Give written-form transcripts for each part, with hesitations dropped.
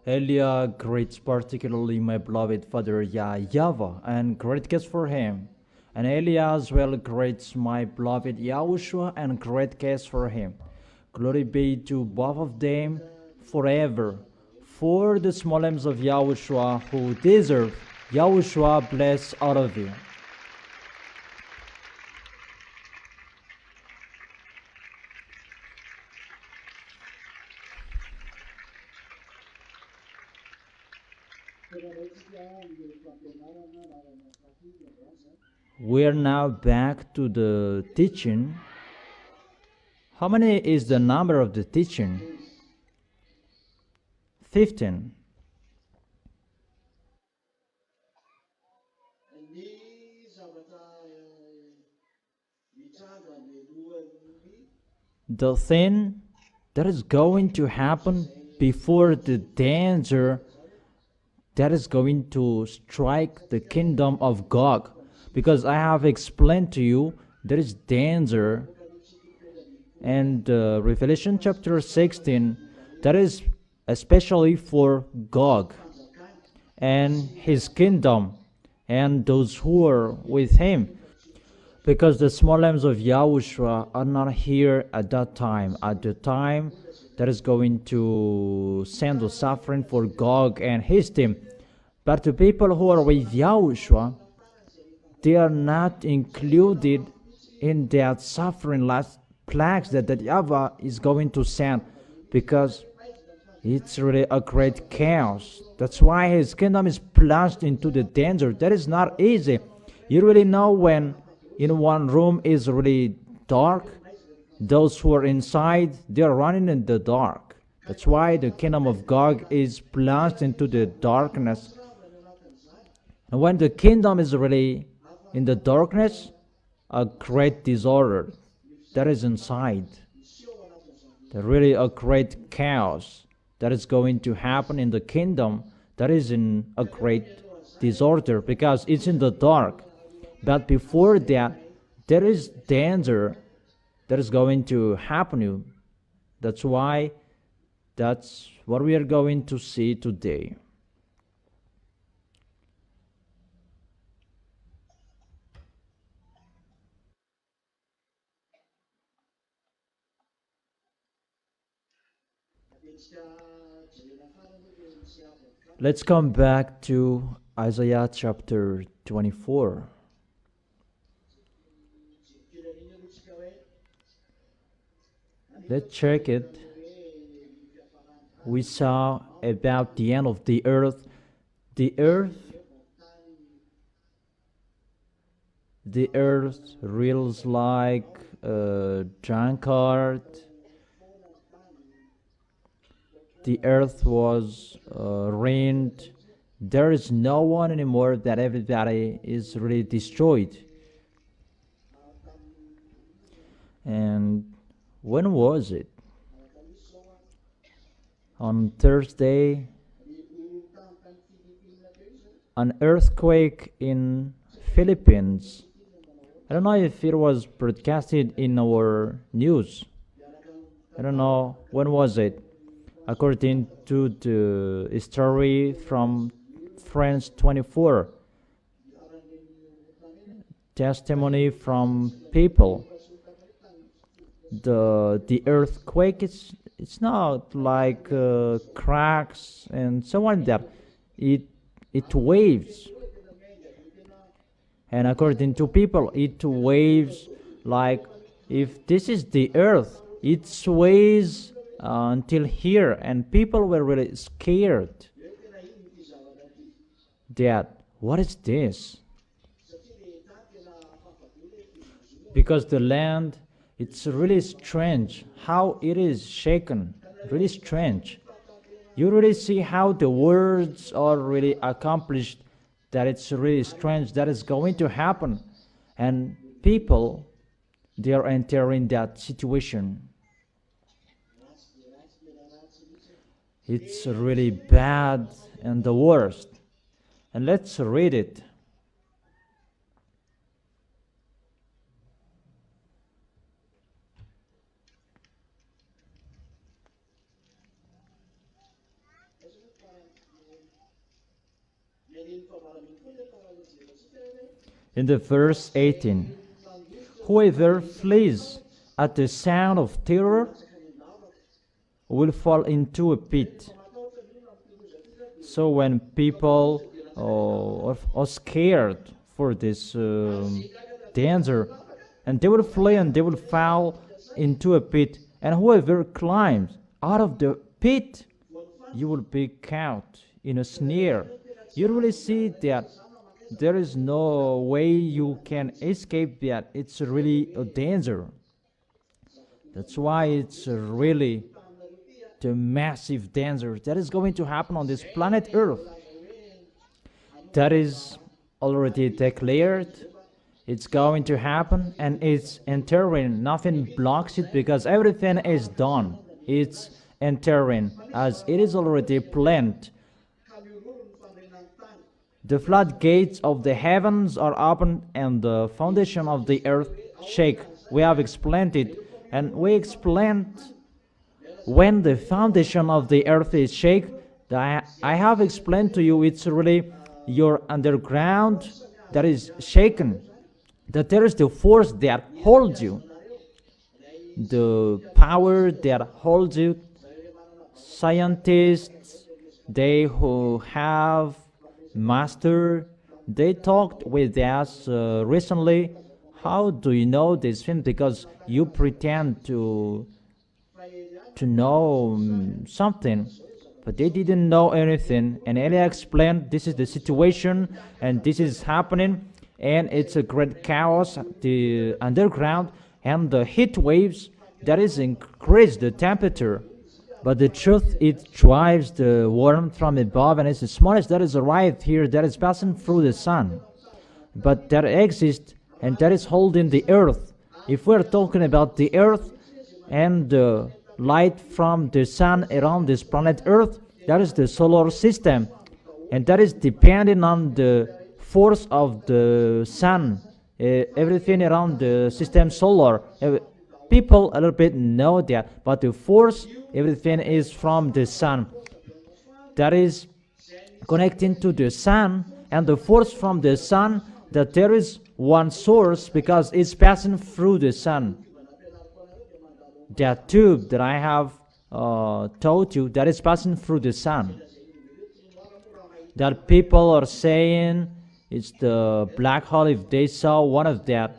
Elia greets particularly my beloved father YAHVAH and great gifts for him. And Elia as well greets my beloved YAHOSHUA and great gifts for him. Glory be to both of them forever. For the small lambs of YAHOSHUA who deserve, YAHOSHUA bless all of you. We are now back to the teaching. How many is the number of the teaching? 15. The thing that is going to happen before the danger that is going to strike the kingdom of Gog. Because I have explained to you, there is danger. And Revelation chapter 16, that is especially for Gog and his kingdom and those who are with him. Because the small lambs of Yahushua are not here at that time. At the time that is going to send the suffering for Gog and his team. But the people who are with Yahushua, they are not included in that suffering last plagues that YAHVAH is going to send, because it's really a great chaos. That's why his kingdom is plunged into the danger. That is not easy. You really know when in one room is really dark, those who are inside, they are running in the dark. That's why the kingdom of Gog is plunged into the darkness. And when the kingdom is really in the darkness, a great disorder that is inside. There really a great chaos that is going to happen in the kingdom that is in a great disorder because it's in the dark. But before that, there is danger that is going to happen. That's why that's what we are going to see today. Let's come back to Isaiah chapter 24. Let's check it. We saw about the end of the earth. The earth reels like a drunkard. The earth was ruined. There is no one anymore, that everybody is really destroyed. And when was it? On Thursday, an earthquake in Philippines. I don't know if it was broadcasted in our news. I don't know when was it. According to the story from France 24, testimony from people, the earthquake, it's not like cracks and so on, that it waves. And according to people, it waves like, if this is the earth, it sways until here, and people were really scared that what is this, because the land, it's really strange how it is shaken, really strange. You really see how the words are really accomplished, that it's really strange that is going to happen, and people, they are entering that situation. It's really bad and the worst. And let's read it. In the verse 18, whoever flees at the sound of terror will fall into a pit. So when people are scared for this danger, and they will flee and they will fall into a pit, and whoever climbs out of the pit, you will be caught in a snare. You really see that there is no way you can escape that. It's really a danger. That's why it's really the massive danger that is going to happen on this planet Earth. That is already declared. It's going to happen, and it's entering. Nothing blocks it because everything is done. It's entering as it is already planned. The floodgates of the heavens are opened and the foundation of the earth shake. We have explained it, and we explained when the foundation of the earth is shaken. I have explained to you it's really your underground that is shaken, that there is the force that holds you, the power that holds you. Scientists, they who have master, they talked with us recently. How do you know this thing? Because you pretend to know something, but they didn't know anything. And Elia explained this is the situation and this is happening, and it's a great chaos, the underground, and the heat waves that is increase the temperature. But the truth, it drives the warmth from above, and it's the smallest that is arrived here that is passing through the sun. But that exists, and that is holding the earth. If we're talking about the earth and the light from the sun around this planet Earth, that is the solar system, and that is depending on the force of the sun. Everything around the system solar. People a little bit know that, but the force, everything is from the sun. That is connecting to the sun, and the force from the sun, that there is one source because it's passing through the sun. That tube that I have told you, that is passing through the sun. That people are saying it's the black hole if they saw one of that.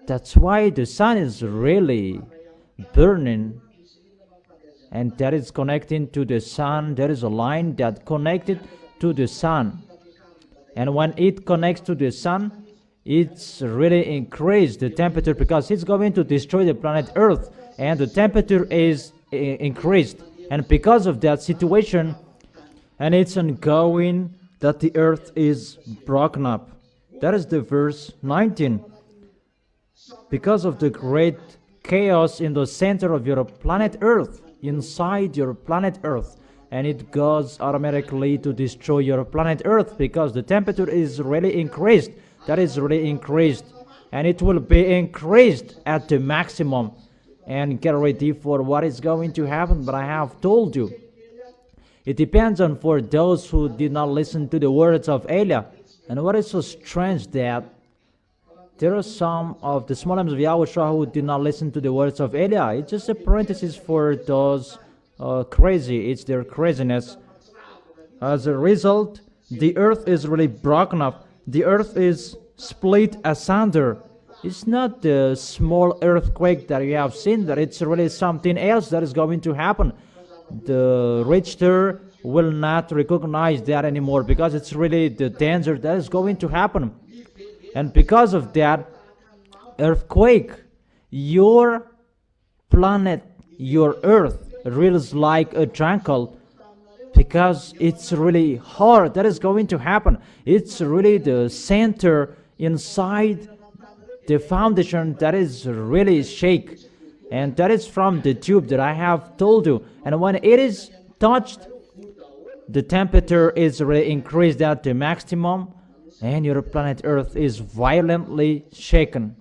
That's why the sun is really burning, and that is connecting to the sun. There is a line that connected to the sun, and when it connects to the sun, it's really increased the temperature because it's going to destroy the planet Earth, and the temperature is increased. And because of that situation, and it's ongoing, that the earth is broken up. That is the verse 19. Because of the great chaos in the center of your planet Earth, inside your planet Earth, and it goes automatically to destroy your planet Earth because the temperature is really increased. That is really increased, and it will be increased at the maximum. And get ready for what is going to happen. But I have told you, it depends on for those who did not listen to the words of Elia. And what is so strange that there are some of the small names of YAHOSHUA who did not listen to the words of Elia. It's just a parenthesis for those crazy. It's their craziness. As a result, the earth is really broken up. The earth is split asunder. It's not the small earthquake that you have seen, that it's really something else that is going to happen. The Richter will not recognize that anymore because it's really the danger that is going to happen. And because of that earthquake, your planet, your earth, reels like a triangle because it's really hard. That is going to happen. It's really the center inside the foundation that is really shake, and that is from the tube that I have told you. And when it is touched, the temperature is really increased at the maximum, and your planet Earth is violently shaken.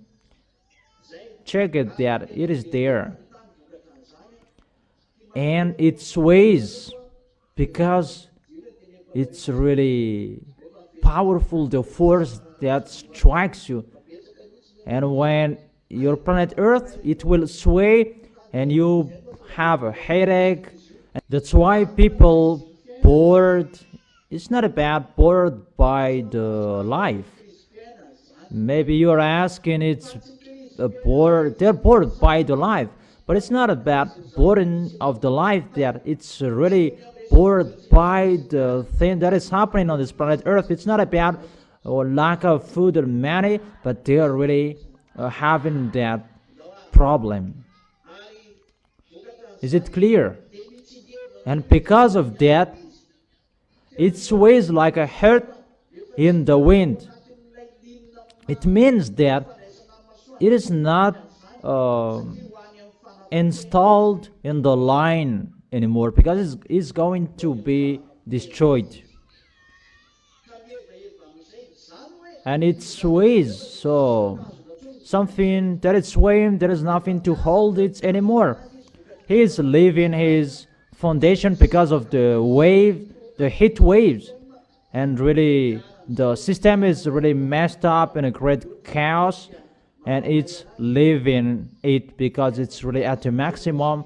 Check it, that it is there, and it sways because it's really powerful the force that strikes you. And when your planet Earth, it will sway and you have a headache. That's why people bored. It's not about bored by the life. Maybe you're asking it's bored. They're bored by the life, but it's not about boredom of the life. That it's really bored by the thing that is happening on this planet Earth. It's not about lack of food or money, but they are really having that problem. Is it clear? And because of that, it sways like a heart in the wind. It means that it is not installed in the line anymore, because it's going to be destroyed. And it sways, so something that is swaying, there is nothing to hold it anymore. He is leaving his foundation because of the wave, the heat waves, and really the system is really messed up in a great chaos, and it's leaving it because it's really at the maximum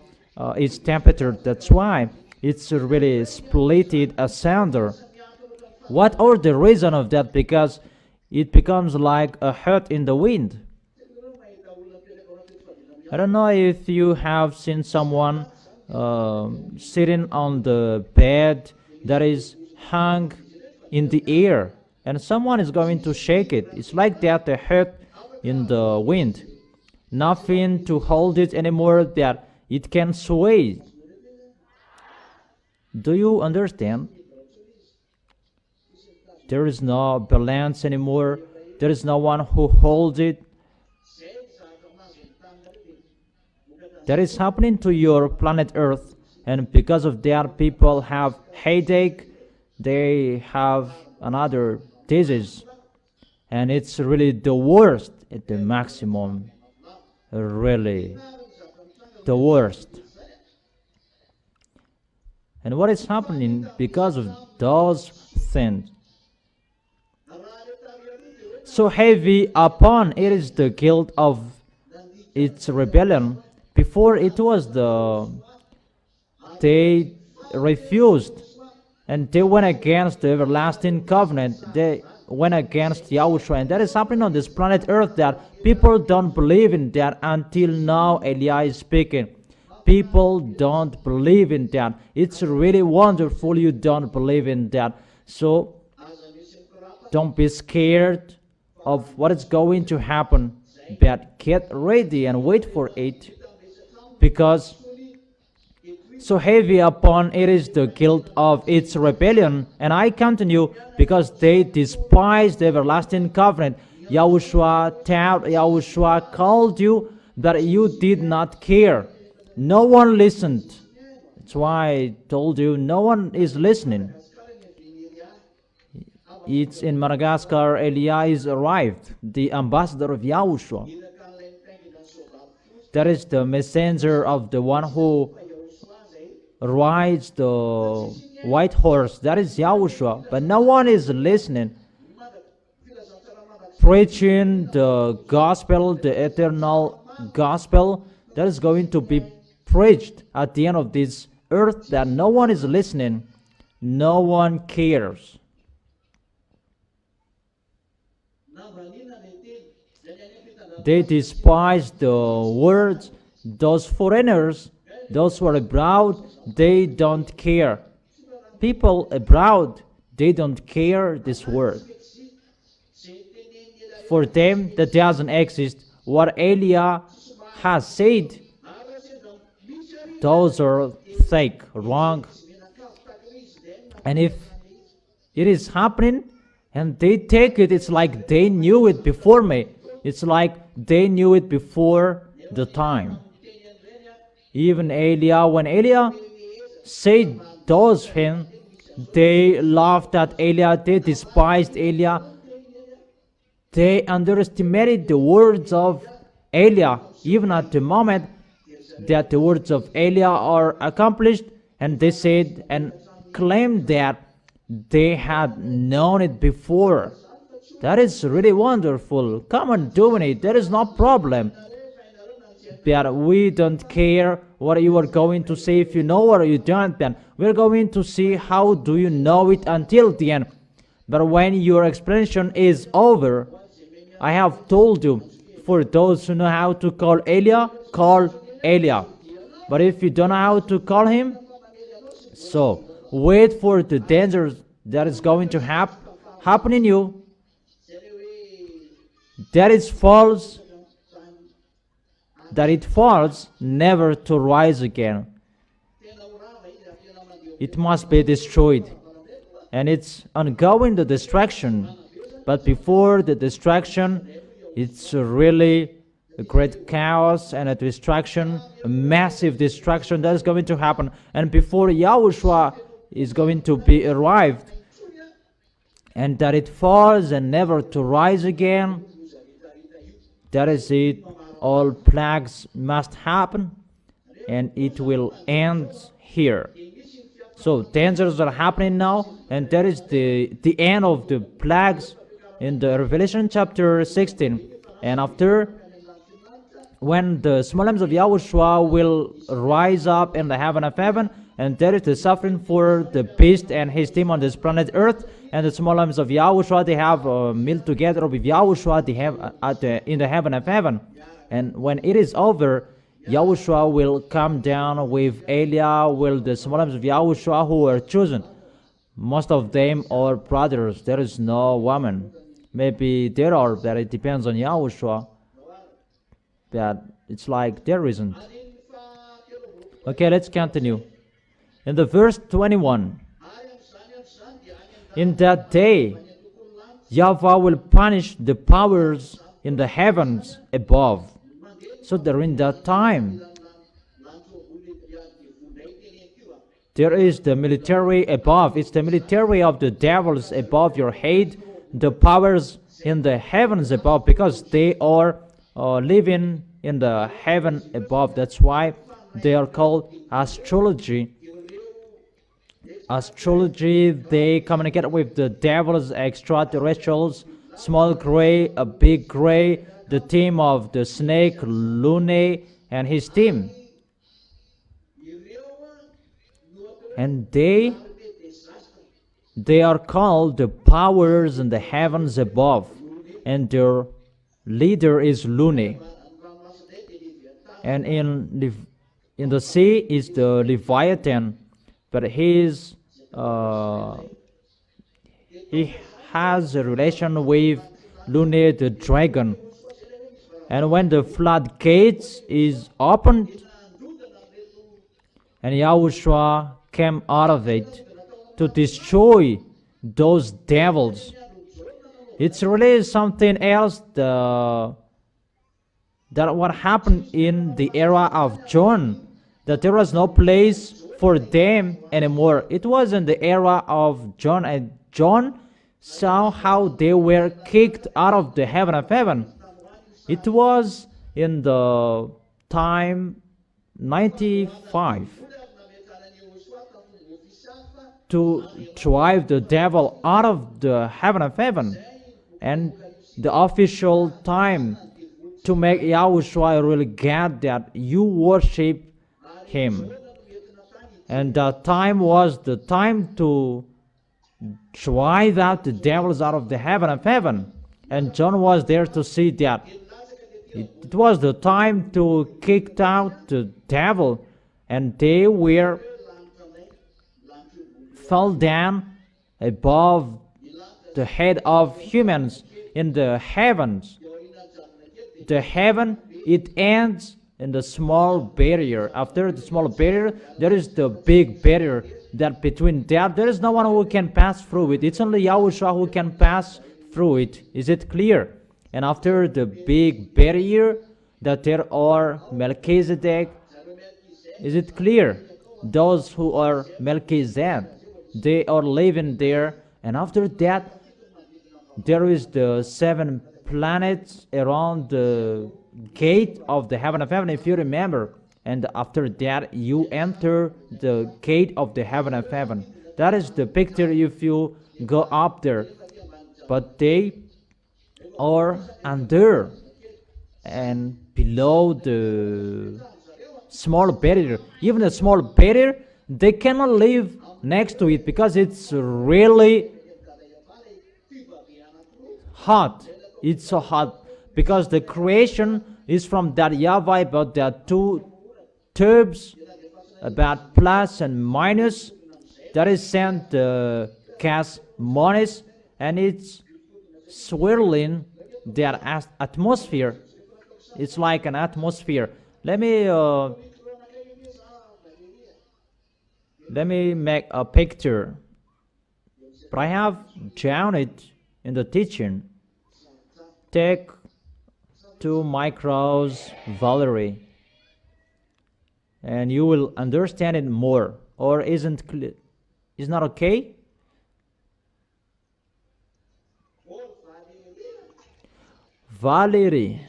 its temperature. That's why it's really split it asunder. What are the reason of that? Because it becomes like a heart in the wind. I don't know if you have seen someone sitting on the bed that is hung in the air, and someone is going to shake it. It's like that, a heart in the wind. Nothing to hold it anymore, that it can sway. Do you understand? There is no balance anymore. There is no one who holds it. That is happening to your planet Earth, and because of that, people have headache. They have another disease, and it's really the worst at the maximum. Really, the worst. And what is happening because of those things? So heavy upon it is the guilt of its rebellion. Before it was they refused, and they went against the everlasting covenant. They went against Yahushua, and that is happening on this planet Earth, that people don't believe in that until now. Eliah is speaking. People don't believe in that. It's really wonderful you don't believe in that. So don't be scared of what is going to happen, but get ready and wait for it, because so heavy upon it is the guilt of its rebellion. And I continue, because they despised the everlasting covenant. Yahushua called you, but you did not care. No one listened. That's why I told you, no one is listening. It's in Madagascar, Eliah is arrived, the ambassador of Yahushua. That is the messenger of the one who rides the white horse. That is Yahushua. But no one is listening. Preaching the gospel, the eternal gospel, that is going to be preached at the end of this earth, that no one is listening. No one cares. They despise the words. Those foreigners, those who are abroad, they don't care. People abroad, they don't care this word. For them, that doesn't exist. What Eliah has said, those are fake, wrong. And if it is happening and they take it, it's like they knew it before me. It's like they knew it before the time. Even Eliah, when Eliah said those things, they laughed at Eliah, they despised Eliah. They underestimated the words of Eliah, even at the moment that the words of Eliah are accomplished, and they said and claimed that they had known it before. That is really wonderful. Come on, doing it. There is no problem. But we don't care what you are going to say if you know or you don't. Then we're going to see how do you know it until the end. But when your explanation is over, I have told you, for those who know how to call Elia, call Elia. But if you don't know how to call him, so wait for the danger that is going to happen in you. That is false, that it falls never to rise again. It must be destroyed. And it's ongoing, the destruction. But before the destruction, it's really a great chaos and a destruction, a massive destruction that is going to happen. And before Yahushua is going to be arrived, and that it falls and never to rise again, that is it. All plagues must happen, and it will end here. So dangers are happening now, and that is the end of the plagues in the Revelation chapter 16. And after, when the small lambs of Yahushua will rise up in the heaven of heaven, and there is the suffering for the beast and his team on this planet Earth, and the small lambs of Yahushua, they have a meal together with Yahushua, they have in the heaven of heaven. And when it is over, Yahushua will come down with Elia, with the small lambs of Yahushua who were chosen. Most of them are brothers. There is no woman. Maybe there are, but it depends on Yahushua. But it's like there isn't. Okay, let's continue. In the verse 21, in that day, YAHVAH will punish the powers in the heavens above. So during that time, there is the military above. It's the military of the devils above your head, the powers in the heavens above, because they are living in the heaven above. That's why they are called astrology. Astrology, they communicate with the devils, extraterrestrials, small gray, a big gray, the team of the snake, Lune, and his team. And they are called the powers in the heavens above. And their leader is Lune. And in the sea is the Leviathan. But he has a relation with Lune, the dragon. And when the floodgates is opened, and Yahushua came out of it to destroy those devils, it's really something else that what happened in the era of John, that there was no place for them anymore. It was in the era of John, and John saw how they were kicked out of the heaven of heaven. It was in the time 95 to drive the devil out of the heaven of heaven, and the official time to make Yahushua really get that you worship him. And that time was the time to drive out the devils out of the heaven of heaven. And John was there to see that. It was the time to kick out the devil, and they fell down above the head of humans in the heavens. The heaven, it ends in the small barrier. After the small barrier, there is the big barrier. That between that, there is no one who can pass through it. It's only Yahushua who can pass through it. Is it clear? And after the big barrier, that there are Melchizedek. Is it clear? Those who are Melchizedek, they are living there. And after that, there is the 7 planets around the gate of the heaven of heaven, if you remember. And after that, you enter the gate of the heaven of heaven. That is the picture if you go up there. But they are under and below the small barrier. Even a small barrier, they cannot live next to it because it's really hot. It's so hot because the creation is from that YAHVAH, but there are two tubes about plus and minus that is sent the gas minus, and it's swirling their atmosphere. It's like an atmosphere. Let me make a picture, but I have drawn it in the teaching. Take 2 micros, Valerie, and you will understand it more. Or isn't clear? Is not okay? Valerie,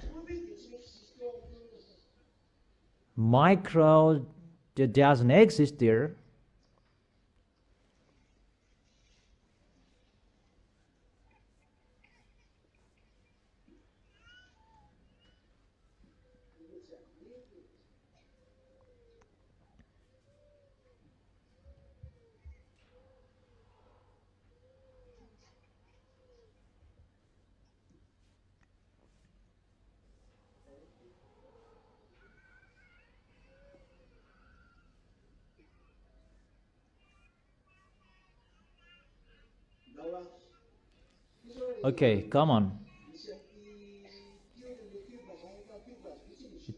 micro that doesn't exist there. Okay, come on.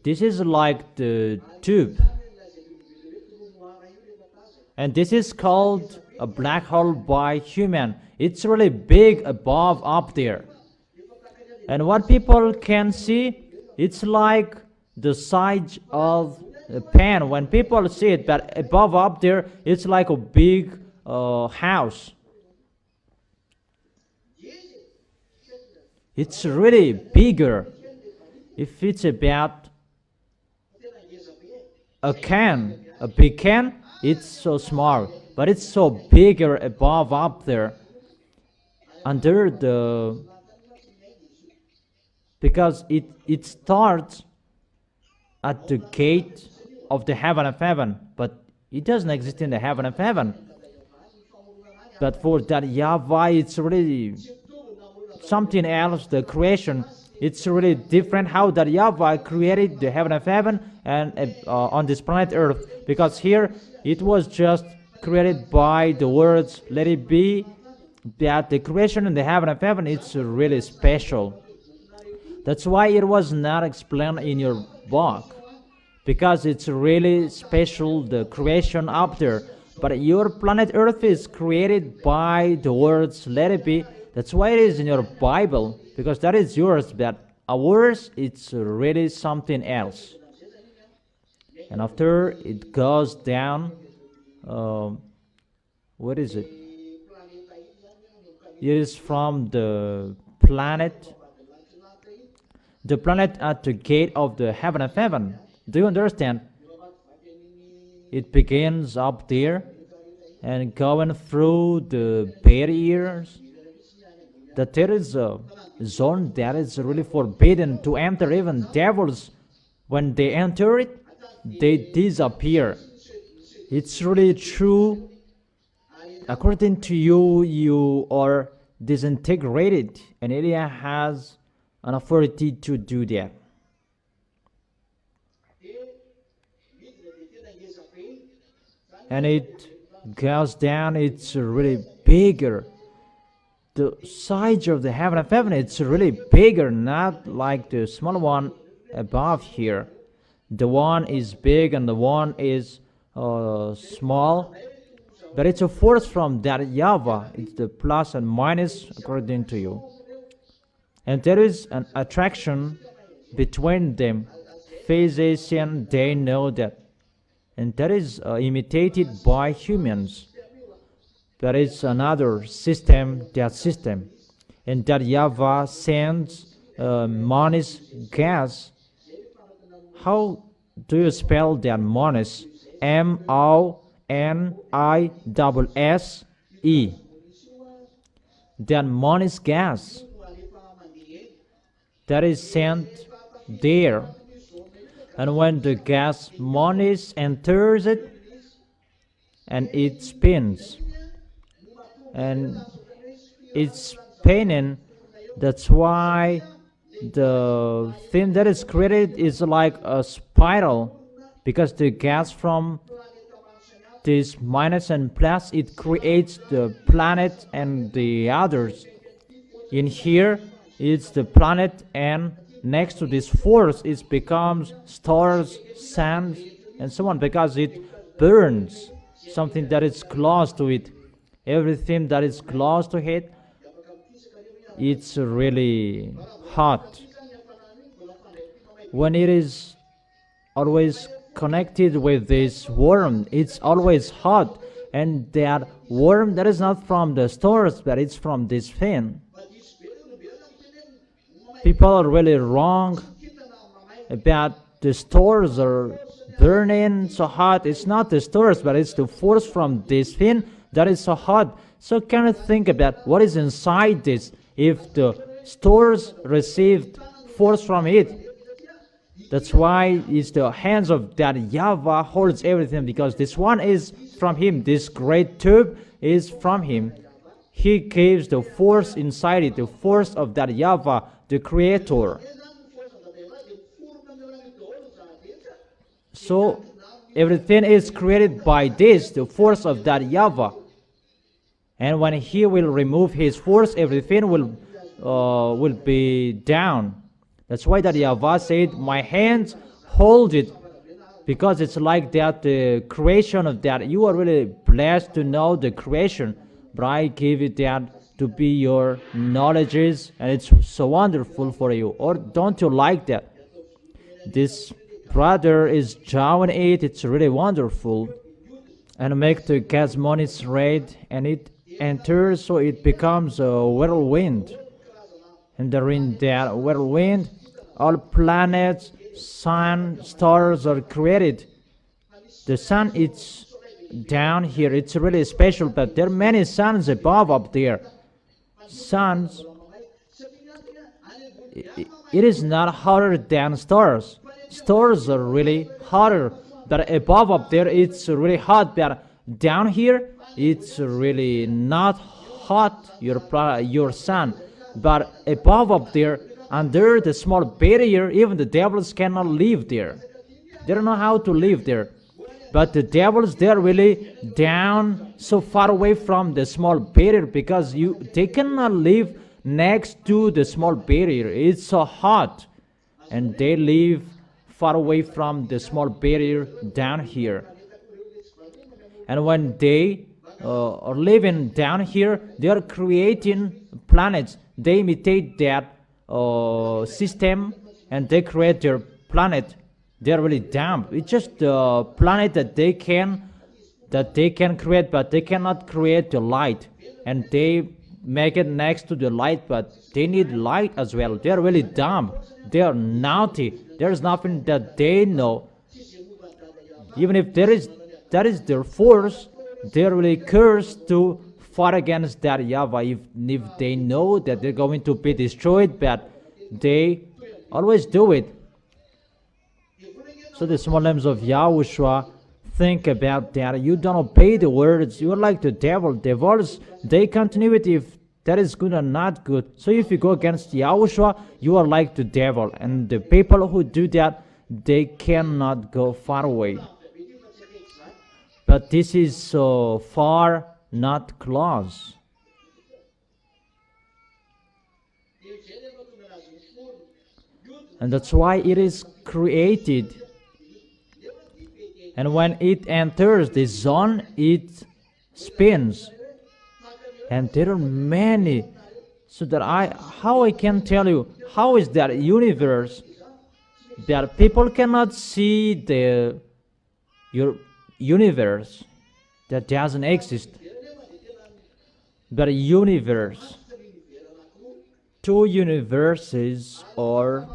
This is like the tube. And this is called a black hole by human. It's really big above up there. And what people can see, it's like the size of a pen. When people see it, but above up there, it's like a big house. It's really bigger. If it's about a can, a big can, it's so small, but it's so bigger above up there, under the, because it starts at the gate of the heaven of heaven, but it doesn't exist in the heaven of heaven. But for that YAHVAH, it's really something else. The creation, it's really different how that YAHVAH created the heaven of heaven and on this planet Earth, because here it was just created by the words let it be. That the creation in the heaven of heaven, it's really special. That's why it was not explained in your book, because it's really special, the creation up there. But your planet Earth is created by the words let it be. That's why it is in your Bible, because that is yours, but ours, it's really something else. And after it goes down, what is it? It is from the planet at the gate of the heaven of heaven. Do you understand? It begins up there and going through the barriers. That there is a zone that is really forbidden to enter. Even devils, when they enter it, they disappear. It's really true. According to you, you are disintegrated, and Elia has an authority to do that. And it goes down, it's really bigger. The size of the heaven of heaven, it's really bigger, not like the small one above here. The one is big and the one is small, but it's a force from that YAHVAH. It's the plus and minus according to you, and there is an attraction between them. Physicians, they know that, and that is imitated by humans. There is another system, and that YAHVAH sends minus gas. How do you spell that minus? MONIS. NISSE. Then Moniz gas that is sent there, and when the gas Moniz enters it, and it spins, and it's spinning. That's why the thing that is created is like a spiral, because the gas from this minus and plus, it creates the planet and the others. In here it's the planet, and next to this force it becomes stars, suns, and so on, because it burns something that is close to it. Everything that is close to it, it's really hot. When it is always connected with this worm, it's always hot, and that worm that is not from the stars, but it's from this fin. People are really wrong about the stars are burning so hot. It's not the stars, but it's the force from this fin that is so hot. So can you think about what is inside this? If the stars received force from it, that's why it's the hands of that YAHVAH holds everything, because this one is from him. This great tube is from him. He gives the force inside it, the force of that YAHVAH, the creator. So everything is created by this, the force of that YAHVAH. And when he will remove his force, everything will be down. That's why that YAHVAH said, my hands hold it, because it's like that, the creation of that. You are really blessed to know the creation, but I give it that to be your knowledges, and it's so wonderful for you. Or don't you like that? This brother is drawing it, it's really wonderful. And make the gas Moniz red, and it enters, so it becomes a whirlwind. And during that whirlwind, all planets, sun, stars are created. The sun, it's down here, it's really special, but there are many suns above up there. Suns, it is not hotter than stars. Stars are really hotter, but above up there it's really hot. But down here it's really not hot, your sun. But above up there, under the small barrier, even the devils cannot live there. They don't know how to live there. But the devils, they're really down, so far away from the small barrier, because they cannot live next to the small barrier. It's so hot, and they live far away from the small barrier down here. And when they are living down here, they are creating planets. They imitate that system, and they create their planet. They are really dumb. It's just the planet that they can create, but they cannot create the light. And they make it next to the light, but they need light as well. They are really dumb. They are naughty. There is nothing that they know. Even if that is their force, they are really cursed to fight against that YAHVAH. If they know that they're going to be destroyed, but they always do it. So the small lambs of Yahushua, think about that. You don't obey the words. You are like the devil. Devils, they continue it if that is good or not good. So if you go against Yahushua, you are like the devil. And the people who do that, they cannot go far away. But this is so far, not close. And that's why it is created. And when it enters the zone, it spins. And there are many. So that how I can tell you, how is that universe that people cannot see your universe that doesn't exist. But a universe, two universes are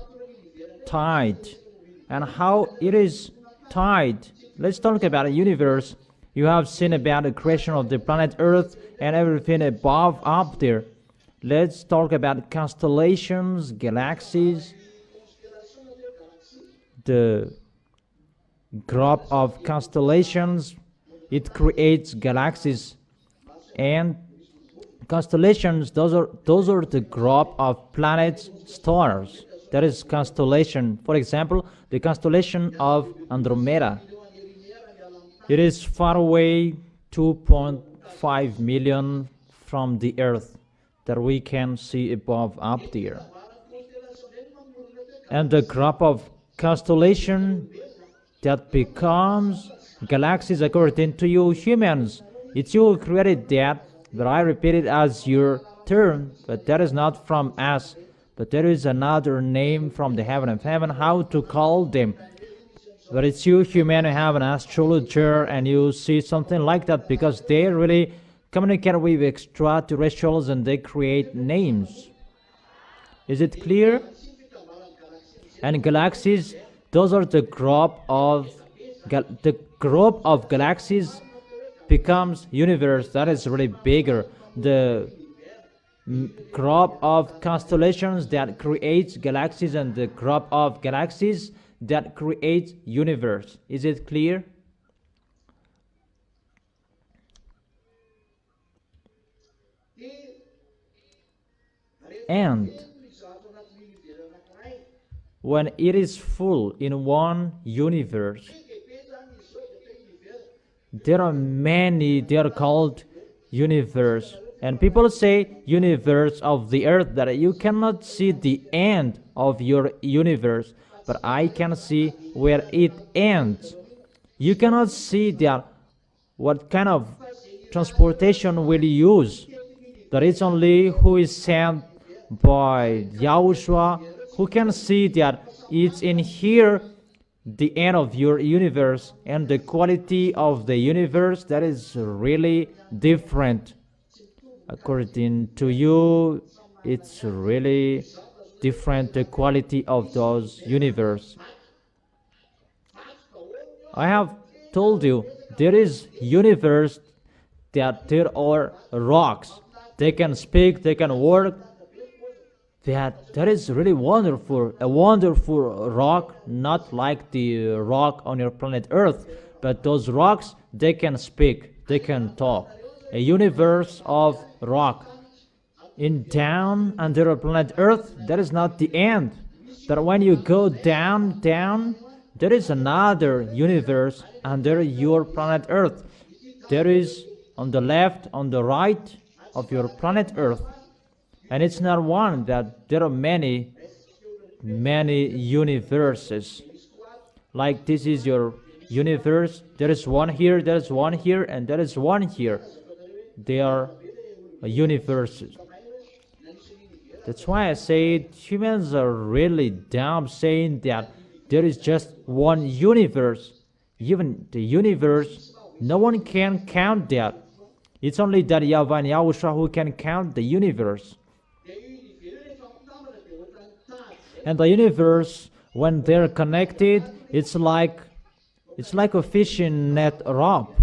tied. And how it is tied? Let's talk about a universe. You have seen about the creation of the planet Earth and everything above up there. Let's talk about constellations, galaxies, the group of constellations. It creates galaxies, and constellations, those are the group of planets, stars. That is constellation. For example, the constellation of Andromeda. It is far away, 2.5 million from the Earth, that we can see above up there. And the group of constellation that becomes galaxies according to you humans. It's you who created that, but I repeat it as your term, but that is not from us, but there is another name from the heaven of heaven, how to call them. But it's you human who have an astrologer and you see something like that, because they really communicate with extraterrestrials and they create names. Is it clear? And galaxies, those are the group of galaxies becomes universe. That is really bigger. The group of constellations that creates galaxies and the group of galaxies that creates universe. Is it clear? And when it is full in one universe, there are many, they are called universe. And people say universe of the earth, that you cannot see the end of your universe, but I can see where it ends. You cannot see that what kind of transportation will you use. That it's only who is sent by YAHOSHUA who can see that it's in here the end of your universe, and the quality of the universe, that is really different. According to you, it's really different, the quality of those universe. I have told you there is universe that there are rocks. They can speak, they can work. That is really wonderful. A wonderful rock, not like the rock on your planet Earth, but those rocks, they can speak, they can talk. A universe of rock. In down under a planet Earth, that is not the end. But when you go down, there is another universe under your planet Earth. There is on the left, on the right of your planet Earth. And it's not one, that there are many universes. Like this is your universe. There is one here, there is one here, and there is one here. They are universes. That's why I say humans are really dumb saying that there is just one universe. Even the universe, no one can count that. It's only that YAHVAH and YAHOSHUA who can count the universe. And the universe, when they're connected, it's like a fishing net rope,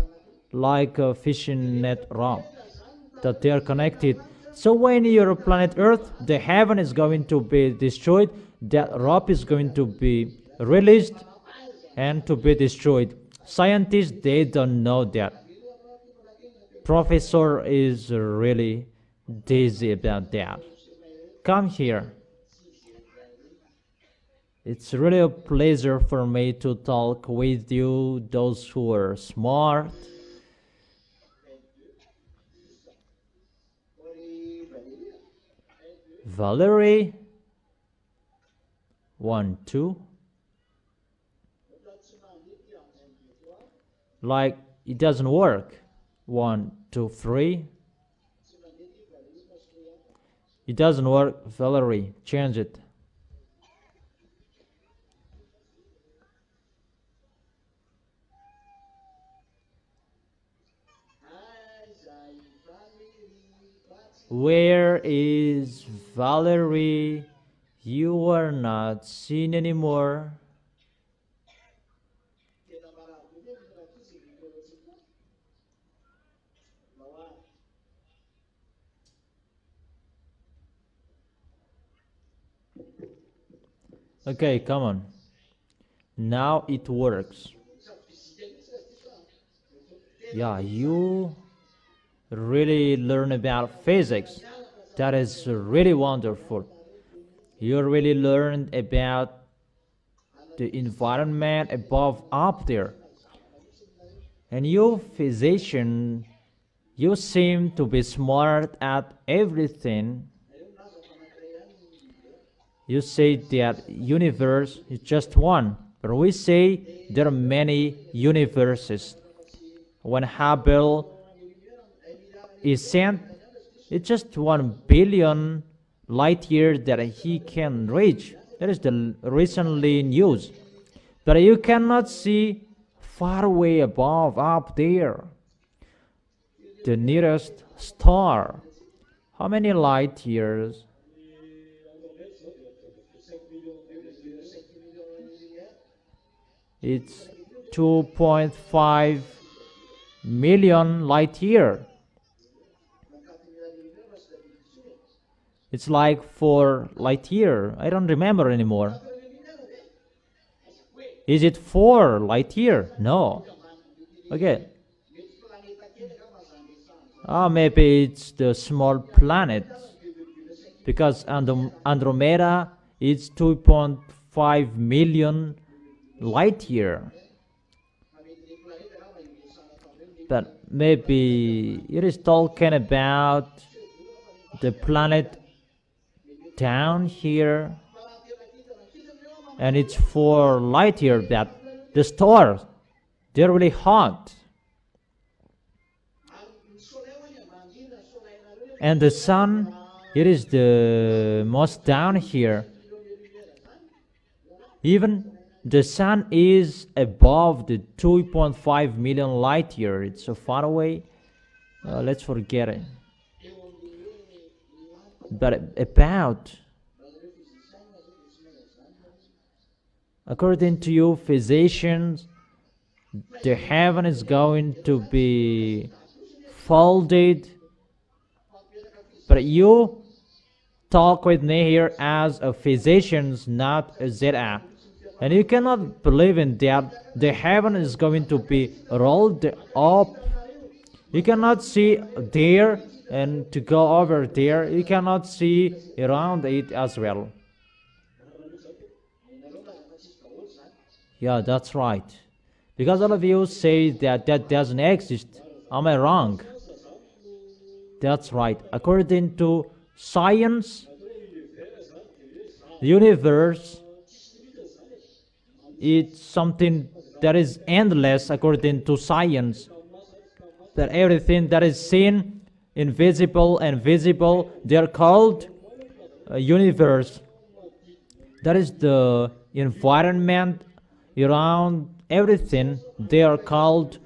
that they're connected. So when your planet Earth, the heaven is going to be destroyed, that rope is going to be released and to be destroyed. Scientists, they don't know that. Professor is really dizzy about that. Come here. It's really a pleasure for me to talk with you, those who are smart. Valerie, 1, 2. Like it doesn't work. 1, 2, 3. It doesn't work, Valerie. Change it. Where is Valerie? You are not seen anymore. Okay, come on. Now it works. Yeah, you really learn about physics. That is really wonderful. You really learned about the environment above up there. And you physician, you seem to be smart at everything. You say that universe is just one, but we say there are many universes. When Hubble is sent, it's just 1 billion light years that he can reach. That is the recently news. But you cannot see far away above up there. The nearest star. How many light years? It's 2.5 million light year. It's like 4 light year. I don't remember anymore. Is it 4 light year? No. Okay. Maybe it's the small planet. Because Andromeda is 2.5 million light year. But maybe it is talking about the planet down here, and it's 4 light year that the stars, they're really hot. And the sun, it is the most down here. Even the sun is above the 2.5 million light year. It's so far away. Let's forget it. But according to you physicians, the heaven is going to be folded. But you talk with me here as a physician, not a ZA. And you cannot believe in that the heaven is going to be rolled up. You cannot see there and to go over there. You cannot see around it as well. Yeah, that's right. Because all of you say that doesn't exist. Am I wrong? That's right. According to science, the universe is something that is endless according to science. That everything that is seen, invisible and visible, they are called a universe. That is the environment around everything, they are called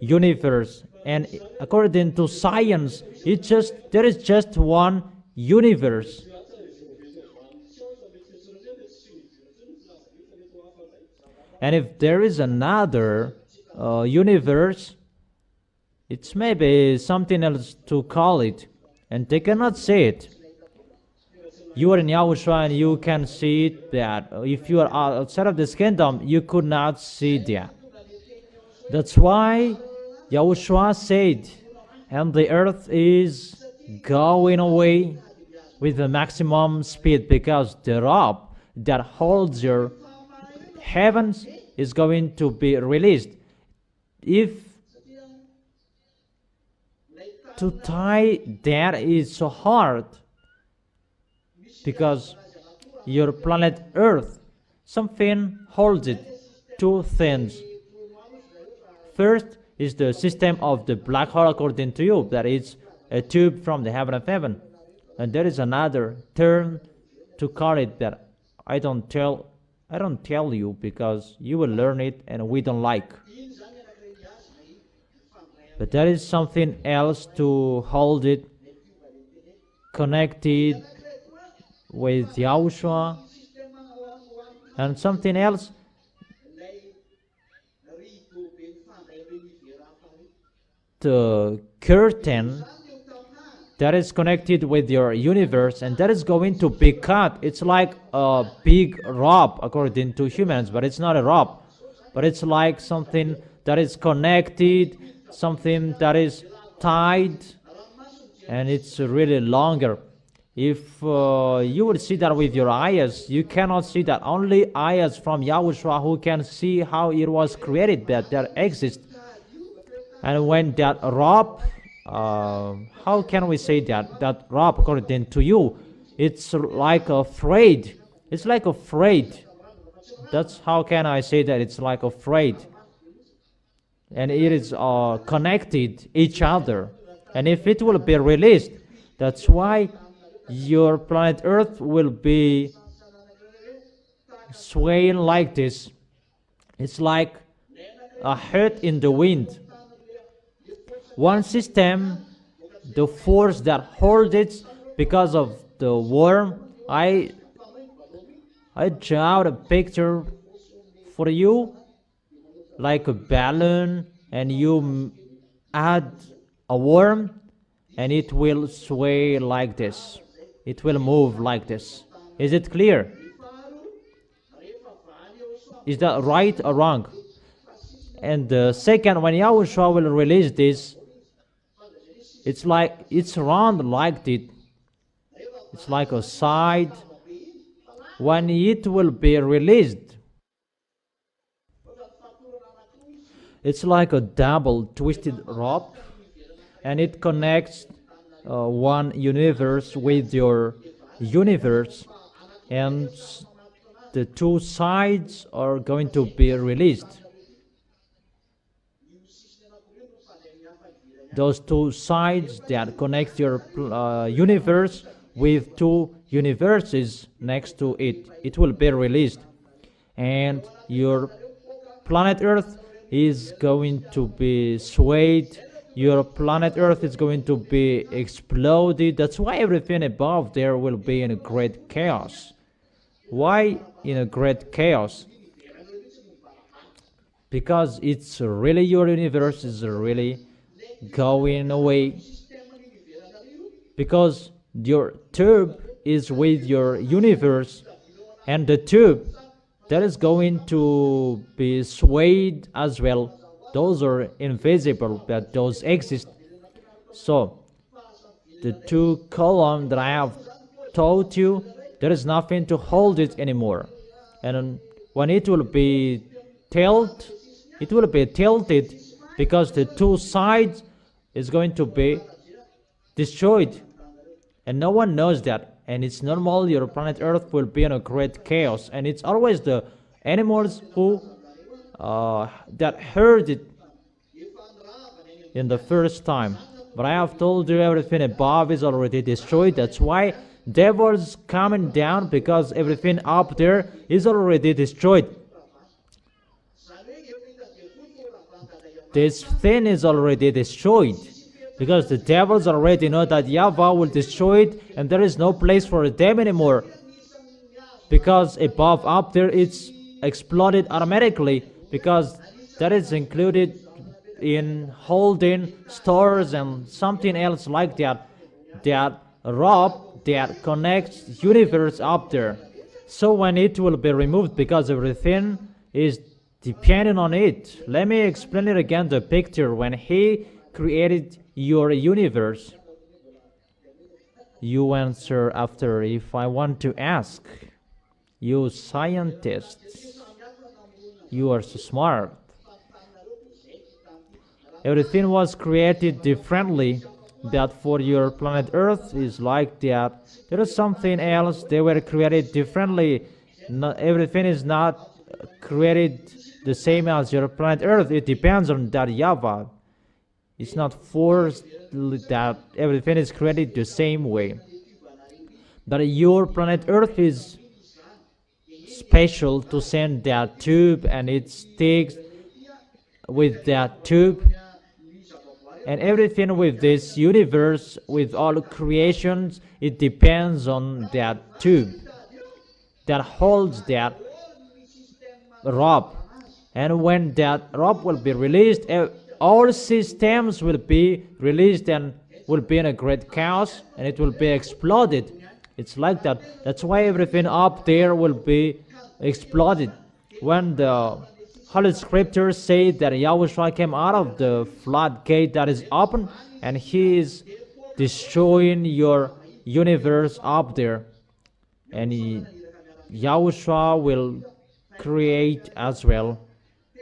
universe. And according to science, there is just one universe. And if there is another universe, it's maybe something else to call it, and they cannot say it. You are in Yahushua and you can see it, that if you are outside of this kingdom, you could not see that. That's why Yahushua said, and the earth is going away with the maximum speed, because the rope that holds your heavens is going to be released. If to tie that is so hard, because your planet Earth, something holds it. Two things. First is the system of the black hole, according to you, that is a tube from the heaven of heaven. And there is another term to call it that I don't tell you, because you will learn it and we don't like. But there is something else to hold it connected with Yahushua, and something else the curtain that is connected with your universe, and that is going to be cut. It's like a big rope according to humans, but it's not a rope, but it's like something that is connected, something that is tied, and it's really longer. If you would see that with your eyes, you cannot see that. Only eyes from Yahushua who can see how it was created, that exists. And when that rope, how can we say that rope according to you, it's like a thread. It's like a thread. That's how can I say that it's like a thread. And it is connected each other. And if it will be released, that's why your planet Earth will be swaying like this. It's like a hurt in the wind. One system, the force that holds it because of the worm. I draw out a picture for you, like a balloon, and you add a worm, and it will sway like this. It will move like this. Is it clear? Is that right or wrong? And the second, when Yahushua will release this, it's like it's round like it. It's like a side. When it will be released, it's like a double twisted rope, and it connects one universe with your universe, and the two sides are going to be released. Those two sides that connect your universe with two universes next to it, it will be released, and your planet Earth is going to be swayed. Your planet Earth is going to be exploded. That's why everything above there will be in a great chaos. Why in a great chaos? Because it's really, your universe is really going away, because your tube is with your universe, and the tube that is going to be swayed as well. Those are invisible, but those exist. So the two columns that I have told you, there is nothing to hold it anymore, and when it will be tilted, it will be tilted because the two sides is going to be destroyed, and no one knows that. And it's normal, your planet Earth will be in a great chaos, and it's always the animals who that heard it in the first time. But I have told you everything above is already destroyed. That's why devils coming down, because everything up there is already destroyed. This thing is already destroyed, because the devils already know that YAHVAH will destroy it, and there is no place for them anymore, because above up there it's exploded automatically, because that is included in holding stores and something else like that, that rope that connects universe up there. So when it will be removed, because everything is depending on it. Let me explain it again, the picture. When he created your universe, you answer after. If I want to ask you, scientists, you are so smart. Everything was created differently. That for your planet Earth is like that. There is something else. They were created differently. Not everything is not created the same as your planet Earth. It depends on that YAHVAH. It's not forced that everything is created the same way. But your planet Earth is special to send that tube, and it sticks with that tube. And everything with this universe, with all creations, it depends on that tube that holds that rope. And when that rope will be released, all systems will be released and will be in a great chaos and it will be exploded. It's like that. That's why everything up there will be exploded. When the Holy Scriptures say that Yahushua came out of the floodgate that is open and he is destroying your universe up there, and Yahushua will create as well.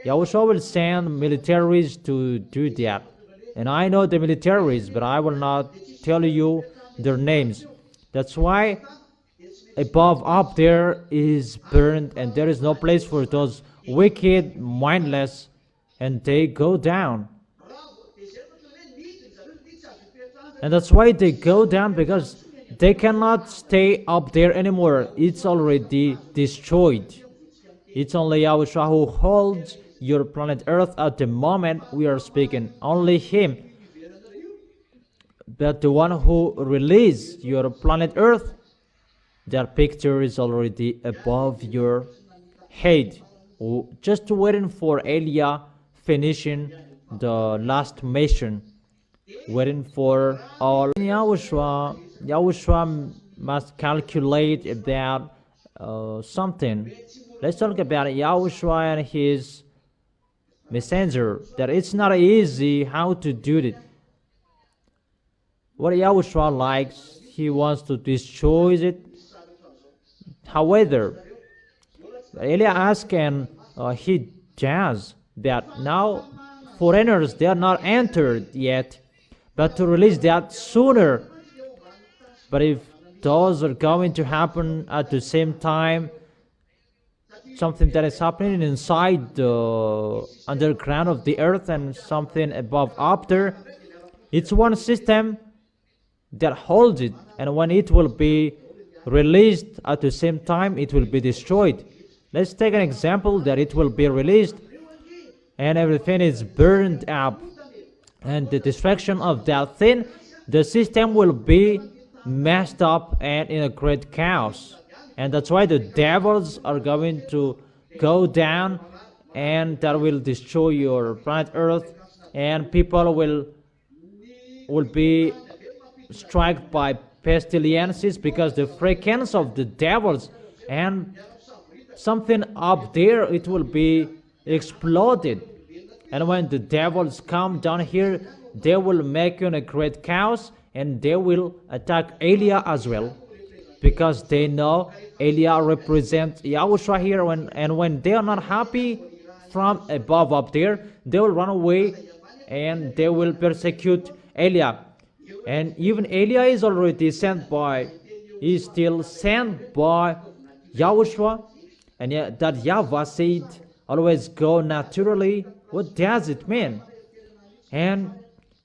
Yahushua will send militaries to do that. And I know the militaries, but I will not tell you their names. That's why above up there is burned, and there is no place for those wicked, mindless, and they go down. And that's why they go down, because they cannot stay up there anymore. It's already destroyed. It's only Yahushua who holds your planet Earth at the moment we are speaking. Only Him. But the one who released your planet Earth, that picture is already above your head. Just waiting for Elia finishing the last mission. Waiting for all. Yahushua must calculate about something. Let's talk about Yahushua and his messenger. That it's not easy how to do it. What Yahushua likes, he wants to destroy it. However, Elia asked and he does that. Now foreigners, they are not entered yet, but to release that sooner. But if those are going to happen at the same time, something that is happening inside the underground of the earth and something above up there, it's one system that holds it, and when it will be released at the same time, it will be destroyed. Let's take an example that it will be released and everything is burned up, and the destruction of that thing, the system will be messed up and in a great chaos. And that's why the devils are going to go down, and that will destroy your planet Earth, and people will be struck by pestilences because the frequency of the devils, and something up there, it will be exploded. And when the devils come down here, they will make a great chaos, and they will attack Elia as well, because they know Elia represents Yahushua here. And when they are not happy from above up there, they will run away and they will persecute Elia. And even Elia is already sent by, is still sent by Yahushua. And yet that YAHVAH said, always go naturally. What does it mean? And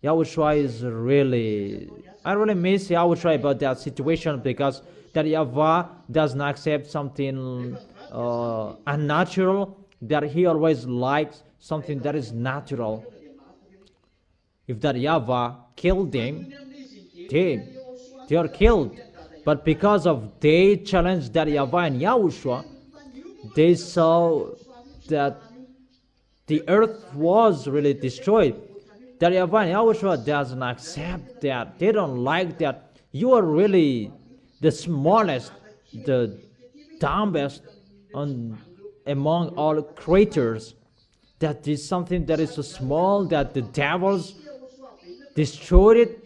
Yahushua is really, I really miss Yahushua about that situation, because that YAHVAH does not accept something unnatural, that he always likes something that is natural. If that YAHVAH killed them, they are killed. But because of they challenged that YAHVAH and Yahushua, they saw that the earth was really destroyed. That YAHVAH and Yahushua doesn't accept that. They don't like that. You are really the smallest, the dumbest among all creatures. That is something that is so small that the devils destroyed it.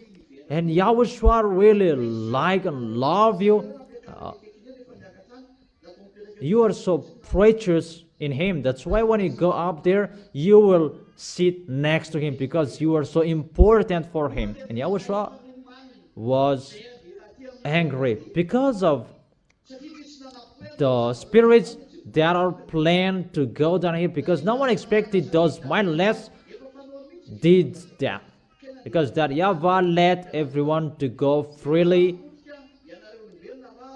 And Yahushua really like and love you. You are so precious in Him. That's why when you go up there, you will sit next to Him, because you are so important for Him. And Yahushua was angry because of the spirits that are planned to go down here, because no one expected those mindless did that, because that YAHVAH let everyone to go freely.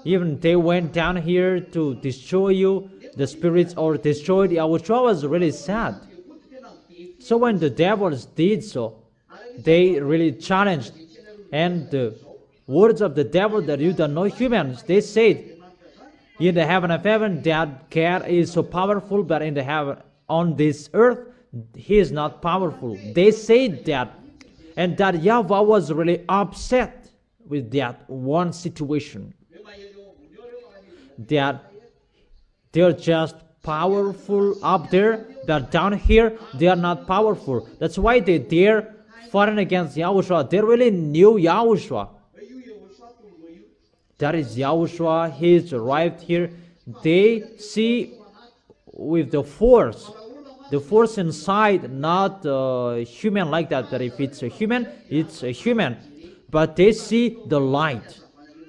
Even they went down here to destroy you, the spirits, or destroyed. Yahushua was really sad. So when the devils did so, they really challenged. And the words of the devil, that you don't know humans, they said, in the heaven of heaven, that God is so powerful, but in the heaven, on this earth, He is not powerful. They said that. And that YAHVAH was really upset with that one situation. That they're just powerful up there, but down here they are not powerful. That's why they dare fighting against Yahushua. They really knew Yahushua. That is Yahushua. He's arrived here. They see with the force inside, not human like that. That if it's a human, it's a human. But they see the light.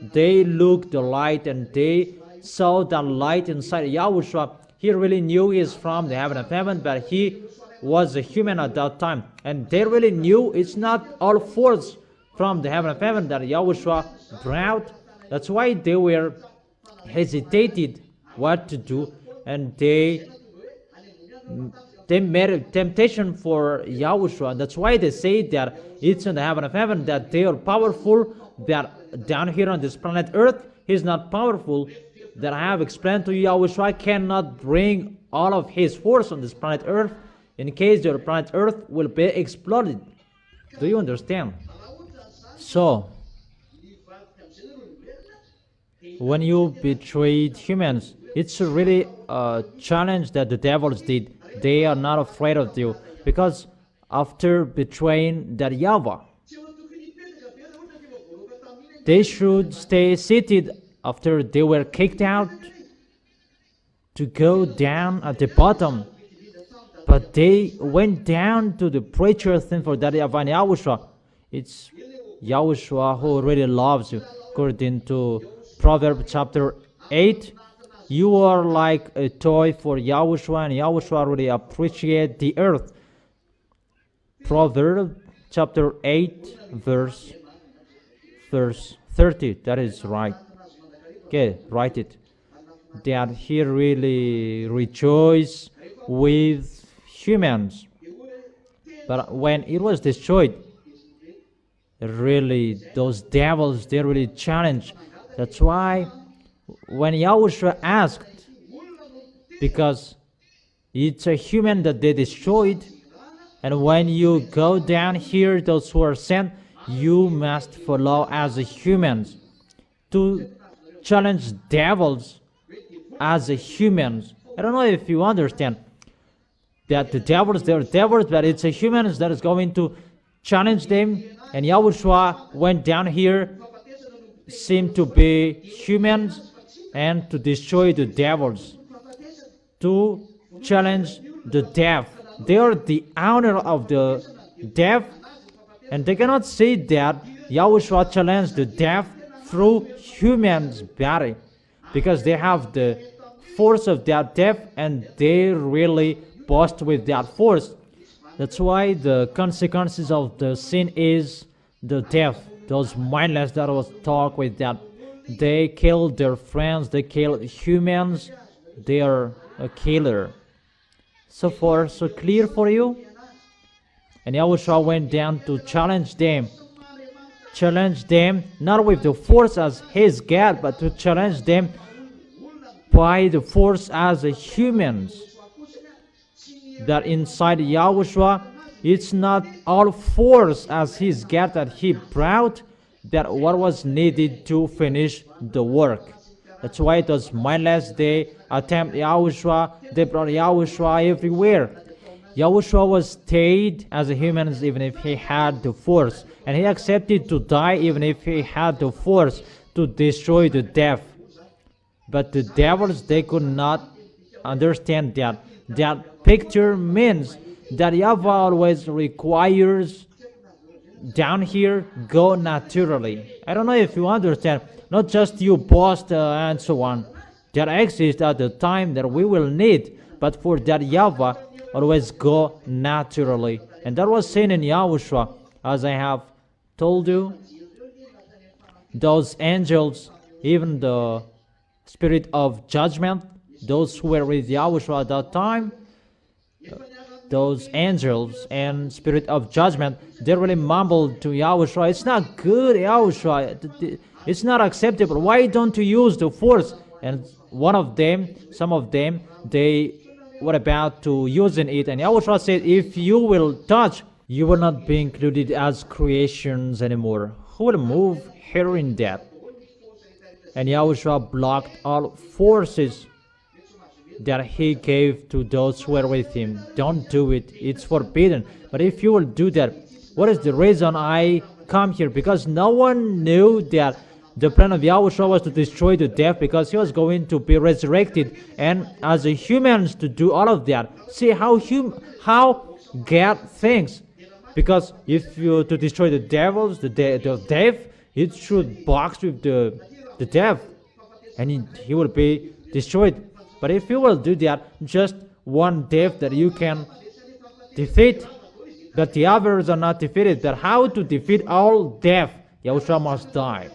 They look the light and they saw the light inside Yahushua. He really knew he's from the heaven of heaven, but he was a human at that time. And they really knew it's not all force from the heaven of heaven that Yahushua brought. That's why they were hesitated what to do, and they made a temptation for Yahushua. That's why they say that it's in the heaven of heaven, that they are powerful, that down here on this planet Earth, he's not powerful. That I have explained to you, Yahushua cannot bring all of his force on this planet Earth in case the planet Earth will be exploded. Do you understand? So, when you betrayed humans, it's really a challenge that the devils did. They are not afraid of you, because after betraying that YAHVAH, they should stay seated after they were kicked out to go down at the bottom. But they went down to the preacher thing for that YAHVAH and Yahushua. It's Yahushua who really loves you. According to Proverbs chapter 8, you are like a toy for Yahushua, and Yahushua really appreciates the earth. Proverbs chapter 8, verse 30. That is right. Okay, write it. That he really rejoiced with humans. But when it was destroyed, really, those devils, they really challenged. That's why when Yahushua asked, because it's a human that they destroyed, and when you go down here, those who are sent, you must follow as a humans to challenge devils as a humans. I don't know if you understand that the devils, they're devils, but it's a humans that is going to challenge them. And Yahushua went down here, seemed to be humans, and to destroy the devils, to challenge the deaf. They are the owner of the deaf, and they cannot say that Yahushua challenged the deaf through humans' body, because they have the force of that deaf, and they really boast with that force. That's why the consequences of the sin is the deaf. Those mindless that was talk with that, they kill their friends, they kill humans, they are a killer. So far, so clear for you? And Yahushua went down to challenge them not with the force as his God, but to challenge them by the force as a humans. That inside Yahushua, it's not all force as his God that he brought, that what was needed to finish the work. That's why it was mindless. They attempt Yahushua, they brought Yahushua everywhere. Yahushua was stayed as a human even if he had the force, and he accepted to die even if he had the force to destroy the deaf. But the devils, they could not understand that. That picture means that YAHVAH always requires down here go naturally. I don't know if you understand. Not just you boast and so on. That exists at the time that we will need, but for that YAHVAH always go naturally. And that was seen in Yahushua, as I have told you. Those angels, even the spirit of judgment, those who were with Yahushua at that time, those angels and spirit of judgment, they really mumbled to Yahushua, it's not good, Yahushua, it's not acceptable, why don't you use the force? And some of them, they were about to using it, and Yahushua said, if you will touch You will not be included as creations anymore. Who will move here in that? And Yahushua blocked all forces that he gave to those who were with him. Don't do it. It's forbidden. But if you will do that, what is the reason I come here? Because no one knew that the plan of Yahushua was to destroy the death, because he was going to be resurrected, and as a humans to do all of that. See how God thinks. Because if you to destroy the devils, the death, it should box with the death, and he will be destroyed. But if you will do that, just one death that you can defeat, but the others are not defeated. But how to defeat all death? Yahushua must die.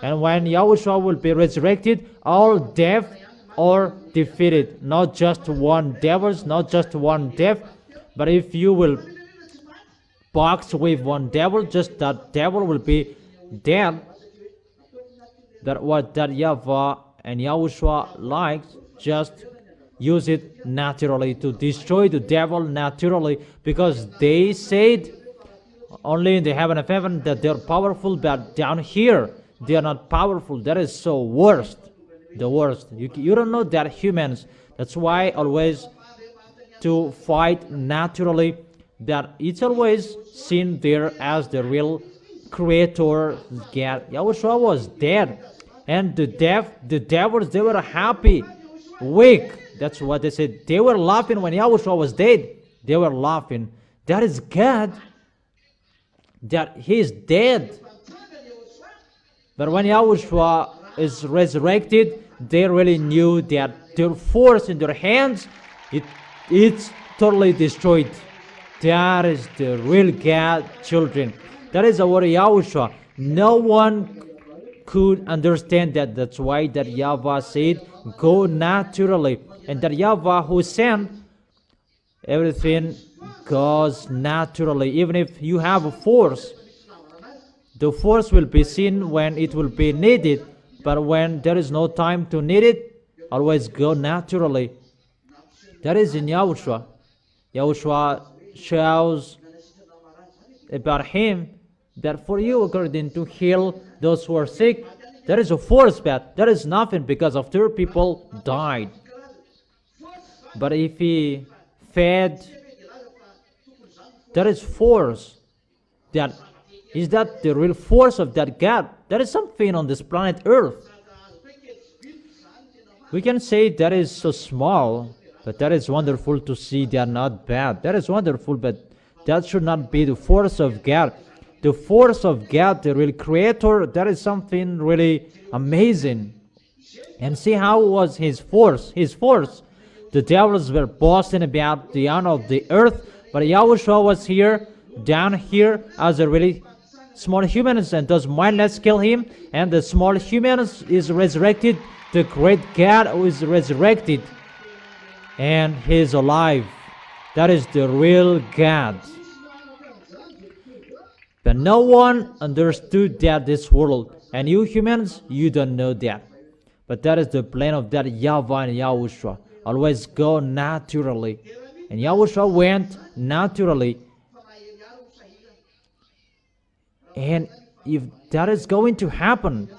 And when Yahushua will be resurrected, all death are defeated. Not just one devils, not just one death, but if you will box with one devil, just that devil will be dead. That what that YAHVAH and Yahushua likes, just use it naturally to destroy the devil naturally, because they said only in the heaven of heaven that they're powerful, but down here they are not powerful. That is so worst, the worst. You don't know that humans. That's why always to fight naturally, that it's always seen there as the real creator God. Yahushua was dead, and the devils, they were happy, weak. That's what they said. They were laughing when Yahushua was dead. They were laughing. That is God, that he is dead. But when Yahushua is resurrected, they really knew that their force in their hands, it's totally destroyed. That is the real God, children. That is our Yahushua. No one could understand that. That's why that YAHVAH said, go naturally. And that YAHVAH who sent, everything goes naturally. Even if you have a force, the force will be seen when it will be needed. But when there is no time to need it, always go naturally. That is in Yahushua. Yahushua shows about him that for you, according to heal those who are sick, there is a force, but there is nothing, because after people died. But if he fed, there is force. That is that the real force of that God. There is something on this planet Earth. We can say that is so small, but that is wonderful to see. They are not bad. That is wonderful, but that should not be the force of God. The force of God, the real creator, that is something really amazing. And see how was his force. His force. The devils were boasting about the honor of the earth, but Yahushua was here, down here, as a really small humans, and those mindless kill him, and the small humans is resurrected. The great God who is resurrected, and he is alive. That is the real God. But no one understood that this world, and you humans, you don't know that. But that is the plan of that YAHVAH and Yahushua. Always go naturally. And Yahushua went naturally. And if that is going to happen,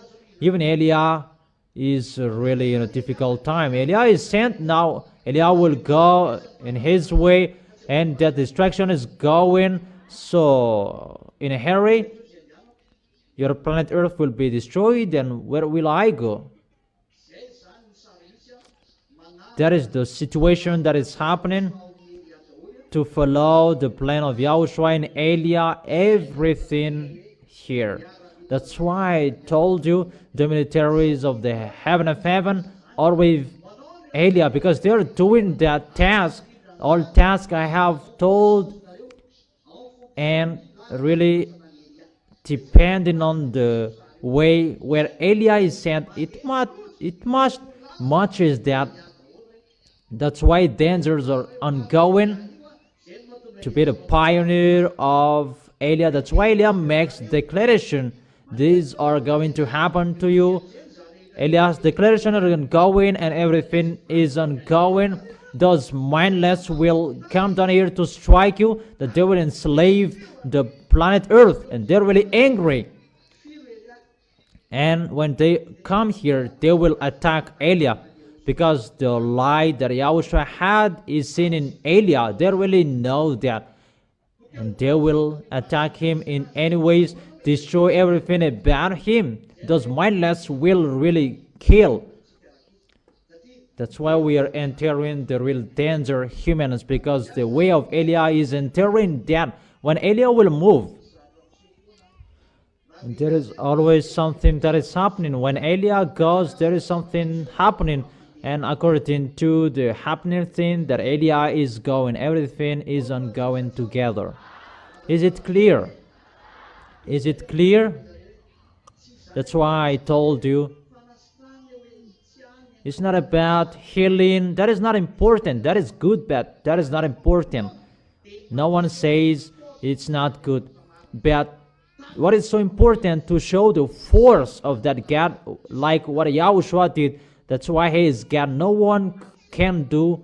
even Eliah is really in a difficult time. Eliah is sent now. Eliah will go in his way, and that destruction is going so in a hurry. Your planet Earth will be destroyed, and where will I go? That is the situation that is happening. To follow the plan of Yahushua and Eliah, everything here. That's why I told you the militaries of the heaven of heaven are with Eliah, because they are doing that task, all task I have told, and really depending on the way where Eliah is sent, it must matches that. That's why dangers are ongoing to be the pioneer of Eliah. That's why Eliah makes declaration. These are going to happen to you. Eliah's declaration are ongoing, and everything is ongoing. those mindless will come down here to strike you, that they will enslave the planet Earth, and they're really angry. And when they come here, they will attack Elia, because the light that Yahushua had is seen in Elia. They really know that. And they will attack him in any ways, destroy everything about him. Those mindless will really kill. That's why we are entering the real danger, humans, because the way of Elia is entering that. When Elia will move, and there is always something that is happening. When Elia goes, there is something happening. And according to the happening thing that Elia is going, everything is ongoing together. Is it clear? Is it clear? That's why I told you, it's not about healing. That is not important. That is good, but that is not important. No one says it's not good. But what is so important to show the force of that God, like what Yahushua did. That's why he is God. No one can do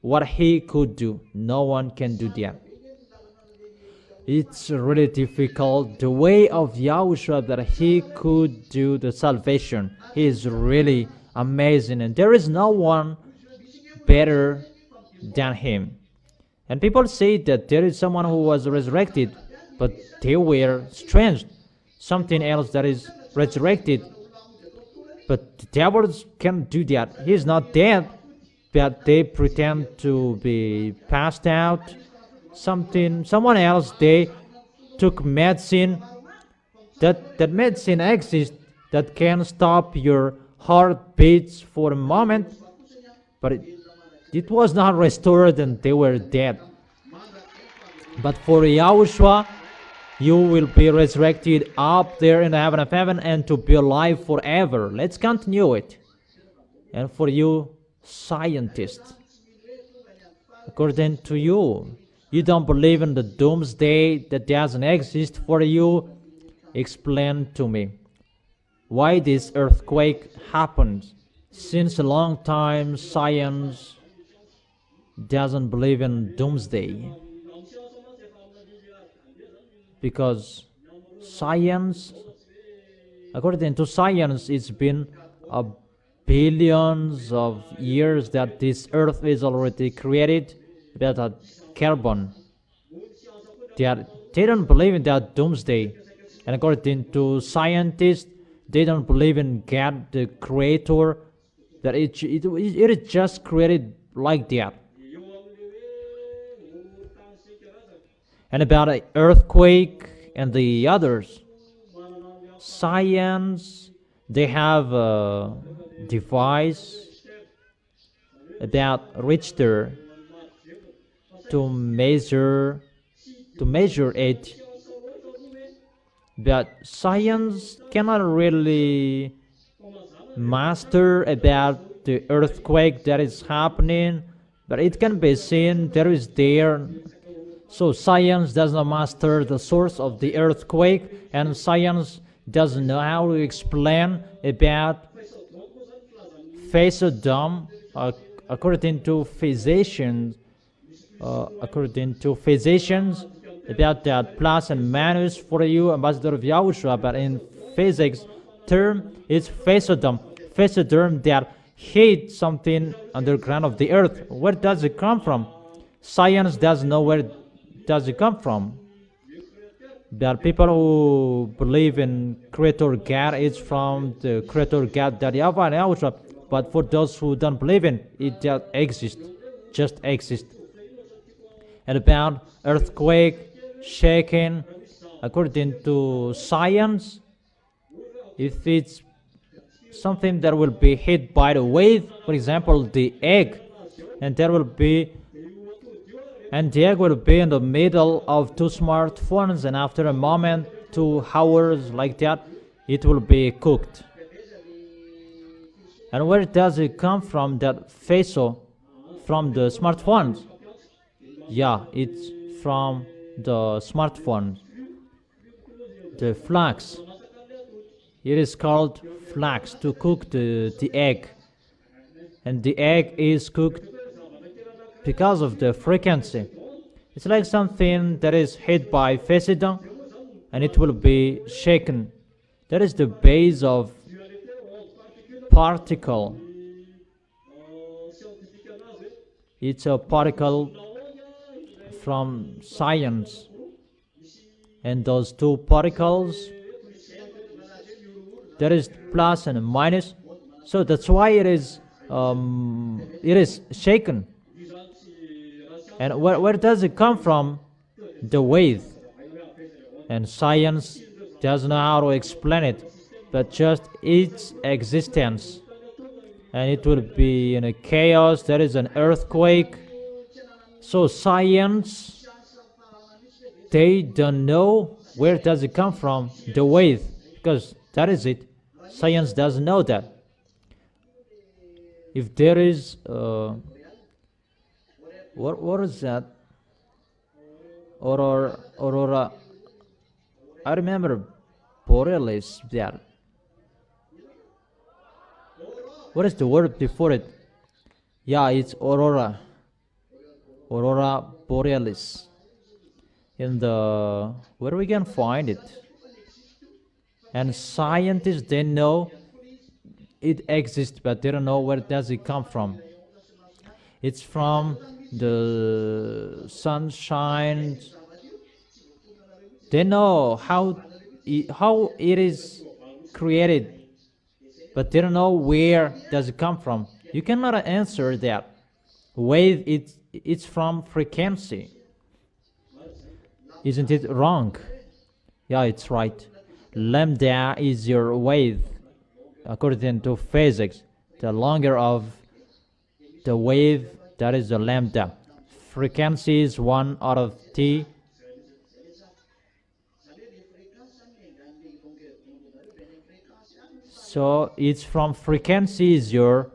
what he could do. No one can do that. It's really difficult. The way of Yahushua, that he could do the salvation, he is really amazing, and there is no one better than him. And people say that there is someone who was resurrected, but they were strange, something else that is resurrected. But the devils can't do that. He is not dead, but they pretend to be passed out. Someone else, they took medicine. That medicine exists that can stop your heartbeats for a moment, but it was not restored, and they were dead. But for Yahushua, you will be resurrected up there in the heaven of heaven and to be alive forever. Let's continue it. And for you scientists, according to you, you don't believe in the doomsday that doesn't exist. For you, explain to me why this earthquake happened. Since a long time, science doesn't believe in doomsday, because science, according to science, it's been billions of years that this earth is already created, that carbon. They don't believe in that doomsday. And according to scientists, they don't believe in God, the creator, that it is just created like that. And about an earthquake and the others, science, they have a device about Richter to measure it. But science cannot really master about the earthquake that is happening, but it can be seen there is there. So science does not master the source of the earthquake, and science doesn't know how to explain about phasodome. According to physicians, about that plus and minus for you, ambassador of Yahushua, but in physics term, it's phasodome. Phasodome that hit something underground of the earth. Where does it come from? Science doesn't know where does it come from. There are people who believe in Creator God, it's from the Creator God that YAHVAH and YAHOSHUA. But for those who don't believe in it, just exists. And about earthquake, shaking, according to science, if it's something that will be hit by the wave, for example, the egg, and the egg will be in the middle of two smartphones, and after a moment, 2 hours like that, it will be cooked. And where does it come from, that phaso? From the smartphones. Yeah, it's from the smartphone. The flax. It is called flax to cook the egg. And the egg is cooked because of the frequency. It's like something that is hit by accident and it will be shaken. That is the base of particle. It's a particle from science, and those two particles, there is plus and minus, so that's why it is shaken. And where does it come from? The wave. And science doesn't know how to explain it, but just its existence. And it will be in a chaos. There is an earthquake. So science, they don't know where does it come from, the wave, because that is it. Science doesn't know that. If there is what is that? Aurora. I remember borealis there. What is the word before it? Yeah, it's aurora. Aurora borealis. In the where we can find it? And scientists, they know it exists, but they don't know where does it come from. It's from the sunshine. They know how it is created, but they don't know where does it come from. You cannot answer that. Wave, it's from frequency. Isn't it wrong? Yeah, it's right. Lambda is your wave, according to physics. The longer of the wave, that is the lambda. Frequency is 1 out of t. So it's from frequency is your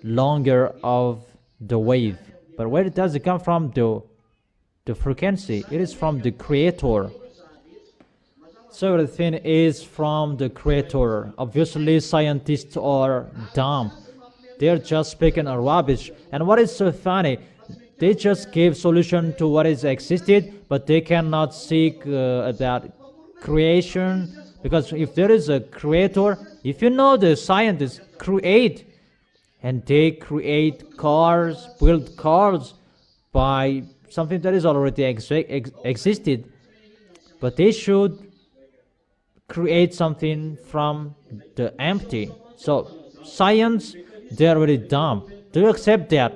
longer of the wave. But where does it come from? The frequency. It is from the creator. So everything is from the creator. Obviously, scientists are dumb. They're just speaking a rubbish. And what is so funny? They just give solution to what is existed, but they cannot seek about creation. Because if there is a creator, if you know the scientists create, and they create cars, build cars by something that is already existed, but they should create something from the empty. So science, they're really dumb. Do you accept that?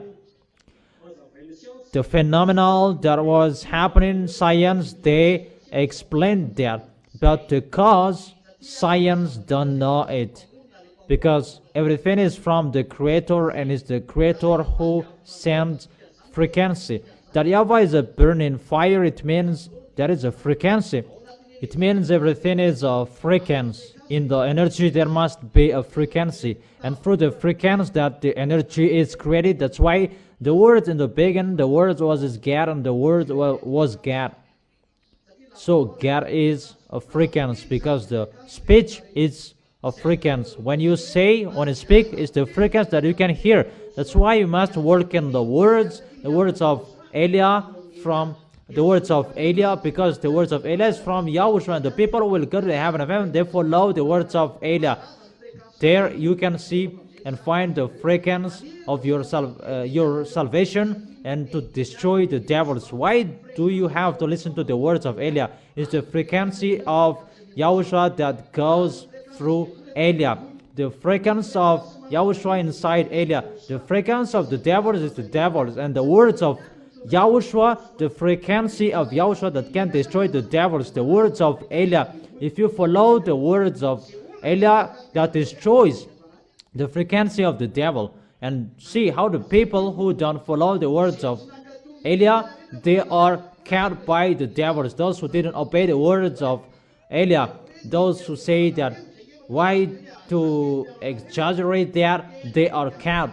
The phenomenon that was happening in science, they explained that. But the cause, science don't know it. Because everything is from the creator, and it's the creator who sends frequency. That YAHVAH is a burning fire, it means there is a frequency. It means everything is a frequency. In the energy there must be a frequency. And through the frequency that the energy is created, that's why the word in the beginning, the word was God, and the word was God. So God is a frequency, because the speech is a frequency. When you say, when you speak, it's the frequency that you can hear. That's why you must work in the words of Elia, from the words of Elia, because the words of Elia is from YAHOSHUA, and the people will go to the heaven of heaven. They follow the words of Elia. There you can see and find the frequency of your salvation, and to destroy the devils. Why do you have to listen to the words of Elia? It's the frequency of YAHOSHUA that goes through Elia. The frequency of YAHOSHUA inside Elia. The frequency of the devils is the devils, and the words of YAHOSHUA, the frequency of YAHOSHUA that can destroy the devils, the words of Elia. If you follow the words of Elia, that destroys the frequency of the devil. And see how the people who don't follow the words of Elia, they are caught by the devils. Those who didn't obey the words of Elia, those who say that, why to exaggerate that, they are caught.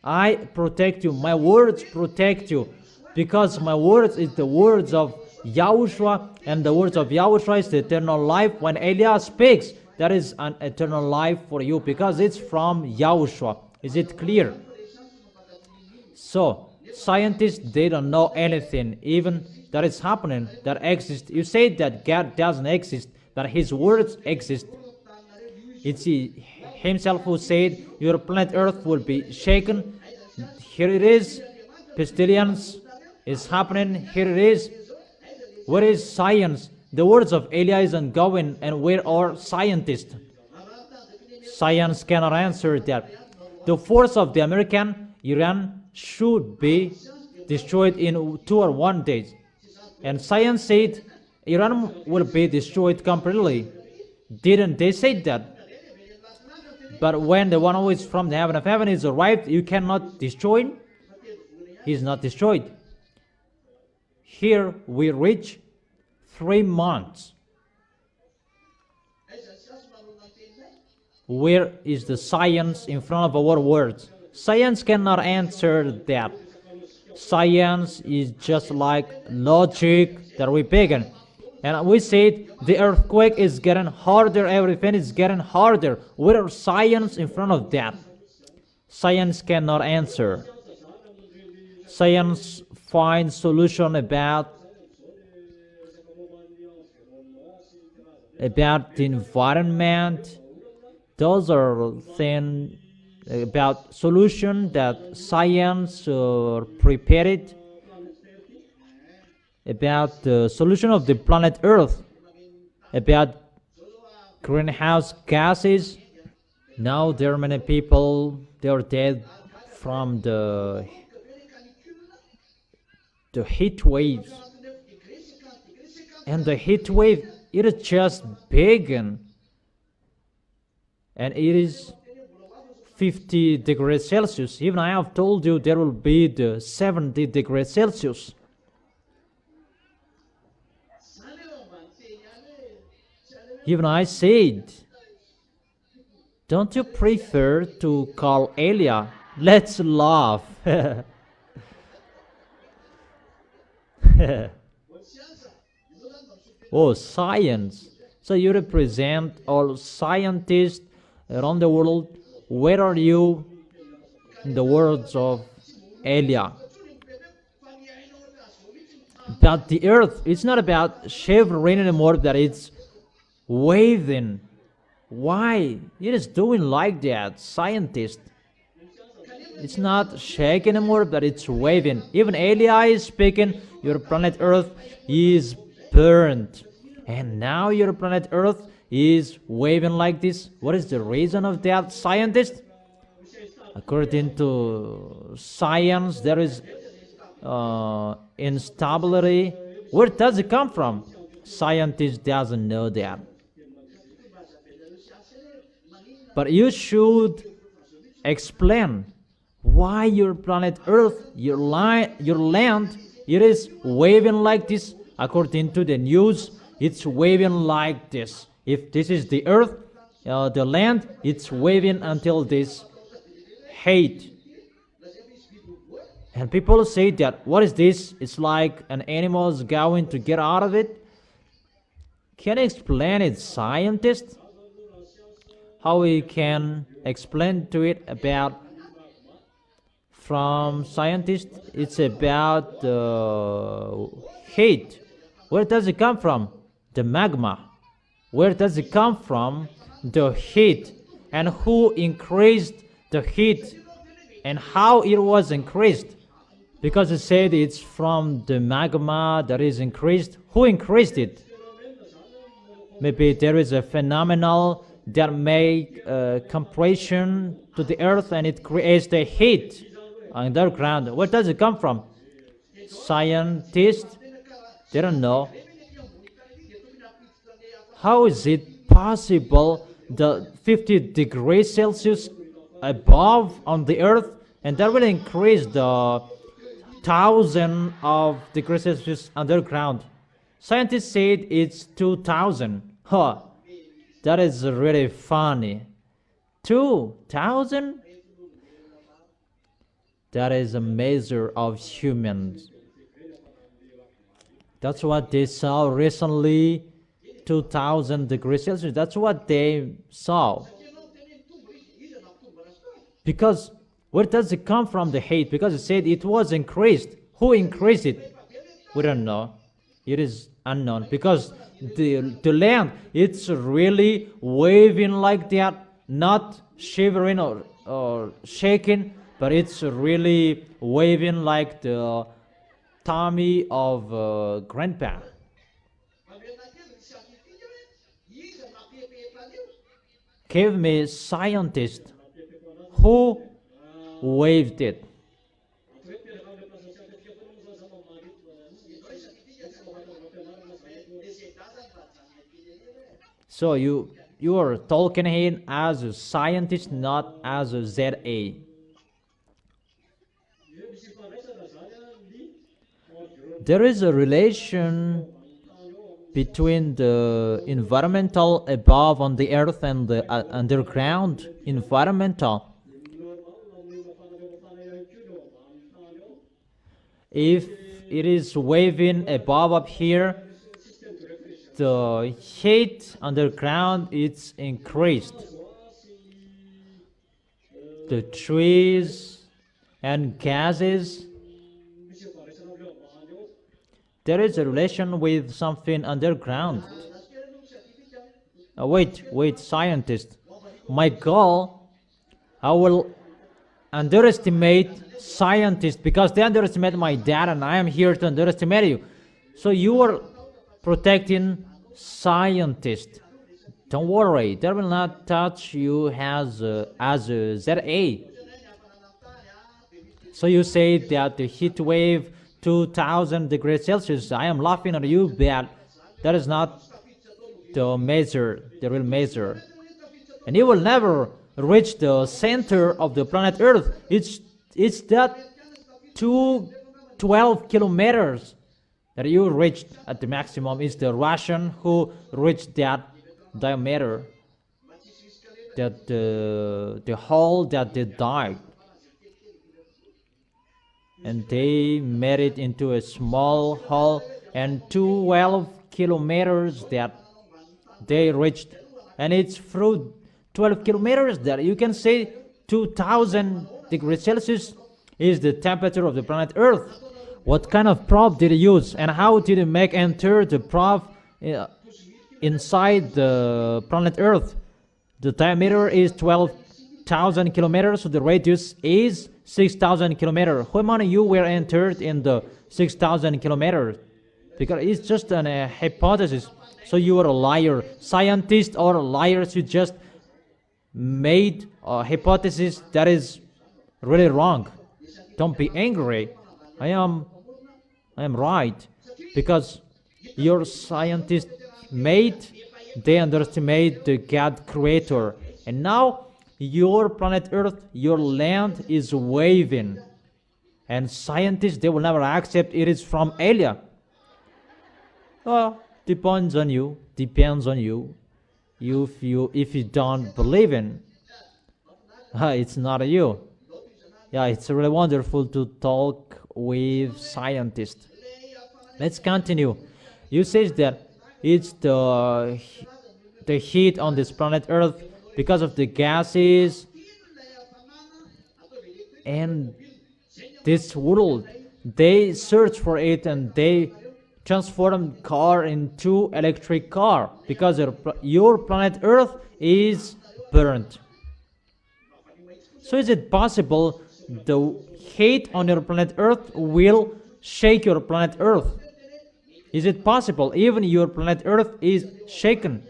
I protect you, my words protect you, because my words is the words of YAHOSHUA, and the words of YAHOSHUA is the eternal life. When Elia speaks, that is an eternal life for you, because it's from YAHOSHUA. Is it clear? So Scientists, they don't know anything, even that is happening, that exists. You say that God doesn't exist, but His words exist. It's He Himself who said, your planet Earth will be shaken. Here it is. Pestilence is happening. Here it is. Where is science? The words of Elia is ongoing, and where are scientists? Science cannot answer that. The force of the American Iran should be destroyed in 2 or 1 days. And science said Iran will be destroyed completely. Didn't they say that? But when the one who is from the heaven of heaven is arrived, you cannot destroy him. He is not destroyed. Here we reach 3 months. Where is the science in front of our words? Science cannot answer that. Science is just like logic that we began. And we said the earthquake is getting harder, everything is getting harder. Where is science in front of that? Science cannot answer. Science finds solution about the environment. Those are things about solution that science prepared about the solution of the planet Earth, about greenhouse gases. Now there are many people, they are dead from the heat waves. And the heat wave, it is just begun. And it is 50 degrees Celsius. Even I have told you there will be the 70 degrees Celsius. Even I said, don't you prefer to call Elia? Let's laugh. Oh, science. So you represent all scientists around the world. Where are you in the words of Elia? But the earth, it's not about shivering anymore, that it's waving. Why? It is doing like that, scientist. It's not shaking anymore, but it's waving. Even Elia is speaking, your planet Earth is burned. And now your planet Earth is waving like this. What is the reason of that, scientist? According to science, there is instability. Where does it come from? Scientist doesn't know that. But you should explain why your planet Earth, your land, it is waving like this. According to the news, it's waving like this. If this is the earth, the land, it's waving until this hate. And people say that, what is this? It's like an animal is going to get out of it. Can you explain it, scientist? How we can explain to it about, from scientists, it's about hate. Where does it come from? The magma. Where does it come from? The heat. And who increased the heat? And how it was increased? Because it said it's from the magma that is increased. Who increased it? Maybe there is a phenomenon that make compression to the earth and it creates the heat underground. Where does it come from? Scientists, they don't know. How is it possible the 50 degrees Celsius above on the earth, and that will increase the 1,000 of degrees Celsius underground? Scientists said it's 2,000. Huh, that is really funny. 2,000? That is a measure of humans. That's what they saw recently, 2,000 degrees Celsius. That's what they saw. Because Where does it come from, the heat? Because it said it was increased. Who increased it? We don't know. It is unknown. Because the land, it's really waving like that, not shivering or shaking, but it's really waving like the tummy of grandpa. Give me scientist who waved it. So you are talking here as a scientist, not as a ZA. There is a relation between the environmental above on the earth and the underground environmental. If it is waving above up here, the heat underground is increased. The trees and gases, there is a relation with something underground. Wait, scientist. My goal, I will underestimate scientists because they underestimate my dad, and I am here to underestimate you. So you are protecting scientists. Don't worry, they will not touch you as a ZA. So you say that the heat wave 2000 degrees Celsius, I am laughing at you, but that is not the real measure. And you will never reach the center of the planet Earth. It's that 12 kilometers that you reached at the maximum. Is the Russian who reached that diameter, that the hole that they died, and they made it into a small hole, and 12 kilometers that they reached, and it's through 12 kilometers that you can say 2000 degrees Celsius is the temperature of the planet Earth. What kind of probe did you use, and how did you make enter the probe inside the planet Earth? The diameter is 12,000 kilometers, so the radius is 6,000 kilometers. How many you were entered in the 6,000 kilometers? Because it's just a hypothesis. So you are a liar. Scientists are liars who just made a hypothesis that is really wrong. Don't be angry. I am right, because your scientists they underestimate the God creator, and now your planet Earth, your land is waving, and scientists, they will never accept it is from alien. Depends on you. If you don't believe in, it's not you. Yeah, it's really wonderful to talk with scientists. Let's continue. You say that it's the heat on this planet Earth because of the gases and this world. They search for it and they transform car into electric car because your planet Earth is burnt. So is it possible the heat on your planet Earth will shake your planet Earth? Is it possible even your planet Earth is shaken?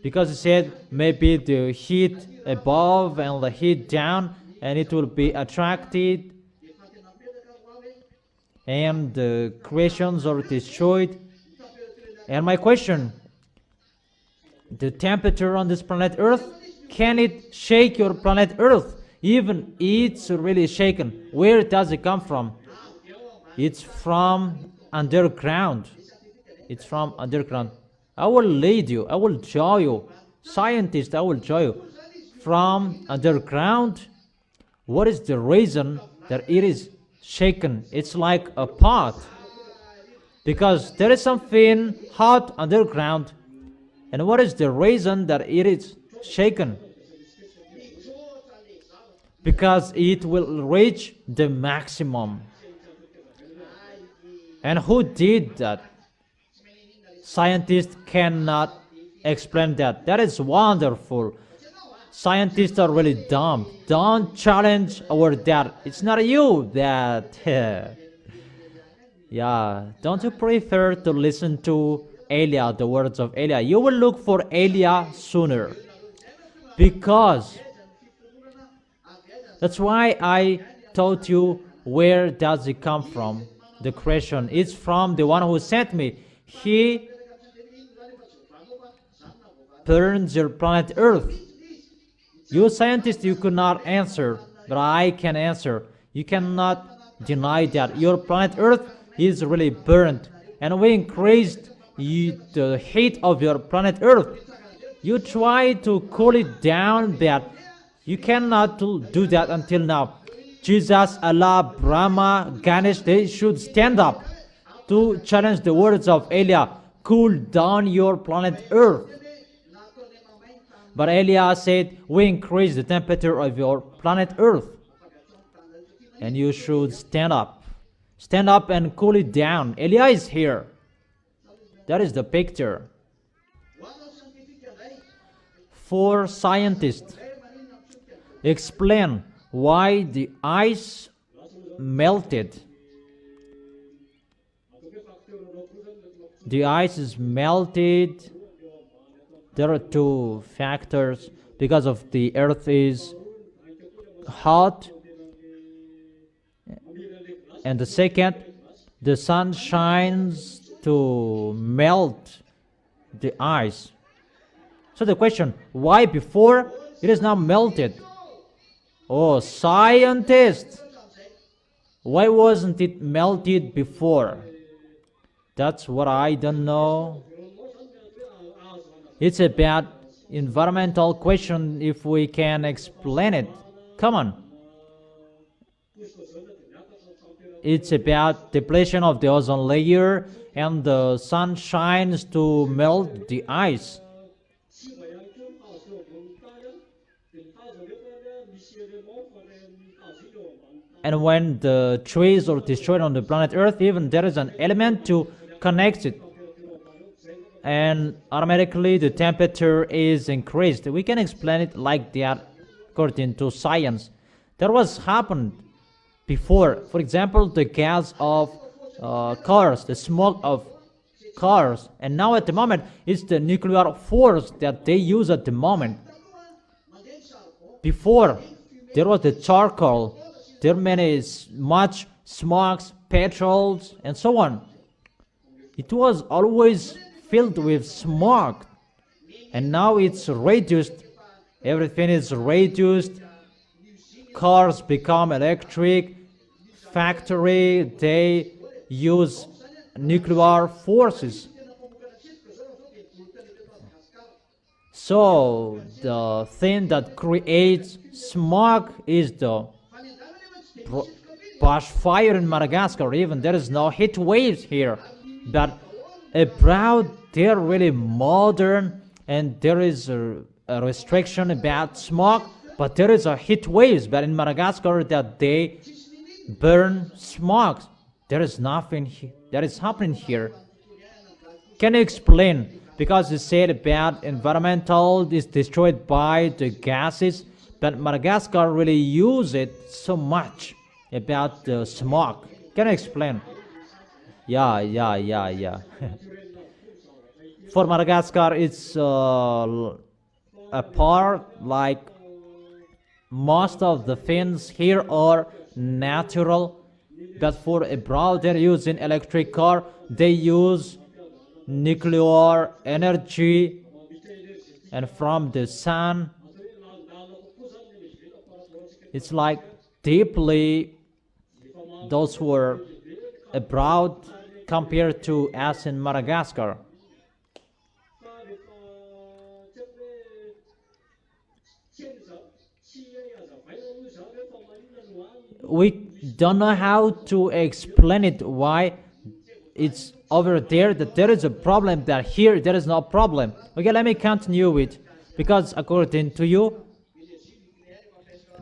Because it said maybe the heat above and the heat down, and it will be attracted, and the creations are destroyed. And my question, the temperature on this planet Earth, can it shake your planet Earth? Even it's really shaken. Where does it come from? It's from underground. It's from underground. I will lead you. I will show you. Scientists, I will show you. From underground, what is the reason that it is shaken? It's like a pot. Because there is something hot underground. And what is the reason that it is shaken? because it will reach the maximum. And who did that? Scientists cannot explain that. That is wonderful. Scientists are really dumb. Don't challenge our dad. It's not you that. Yeah. Don't you prefer to listen to Elia, the words of Elia? You will look for Elia sooner. Because that's why I taught you where does it come from. The creation is from the one who sent me. He burns your planet Earth. You scientists, you could not answer, but I can answer. You cannot deny that your planet Earth is really burned, and we increased the heat of your planet Earth. You try to cool it down, but you cannot do that until now. Jesus, Allah, Brahma, Ganesh, they should stand up to challenge the words of Elia. Cool down your planet Earth. But Elia said, we increase the temperature of your planet Earth. And you should stand up. Stand up and cool it down. Elia is here. That is the picture. For scientists, explain why the ice melted. The ice is melted. There are two factors. Because of the earth is hot. And the second, the sun shines to melt the ice. So the question, why before it is now melted? Oh, scientists! Why wasn't it melted before? That's what I don't know. It's a bad environmental question if we can explain it. Come on. It's about depletion of the ozone layer and the sun shines to melt the ice. And when the trees are destroyed on the planet Earth, even there is an element to connect it. And automatically the temperature is increased. We can explain it like that according to science. That was happened before. For example, the gas of cars, the smoke of cars. And now at the moment, it's the nuclear force that they use at the moment. Before, there was the charcoal. There many much smokes, petrols, and so on. It was always filled with smoke, and now it's reduced. Everything is reduced. Cars become electric. Factory, they use nuclear forces. So the thing that creates smoke is the bushfire in Madagascar. Even there is no heat waves here, but abroad they're really modern, and there is a restriction about smoke, but there is a heat waves. But in Madagascar, that they burn smoke. There is nothing that is happening here. Can you explain? Because you said about environmental is destroyed by the gases, but Madagascar really use it so much about the smoke. Can you explain? Yeah. For Madagascar, it's a part like most of the things here are natural, but for abroad they're using electric car. They use nuclear energy and from the sun. It's like deeply those who are abroad compared to us in Madagascar. We don't know how to explain it, why it's over there that there is a problem, that here there is no problem. Okay, let me continue it, because according to you,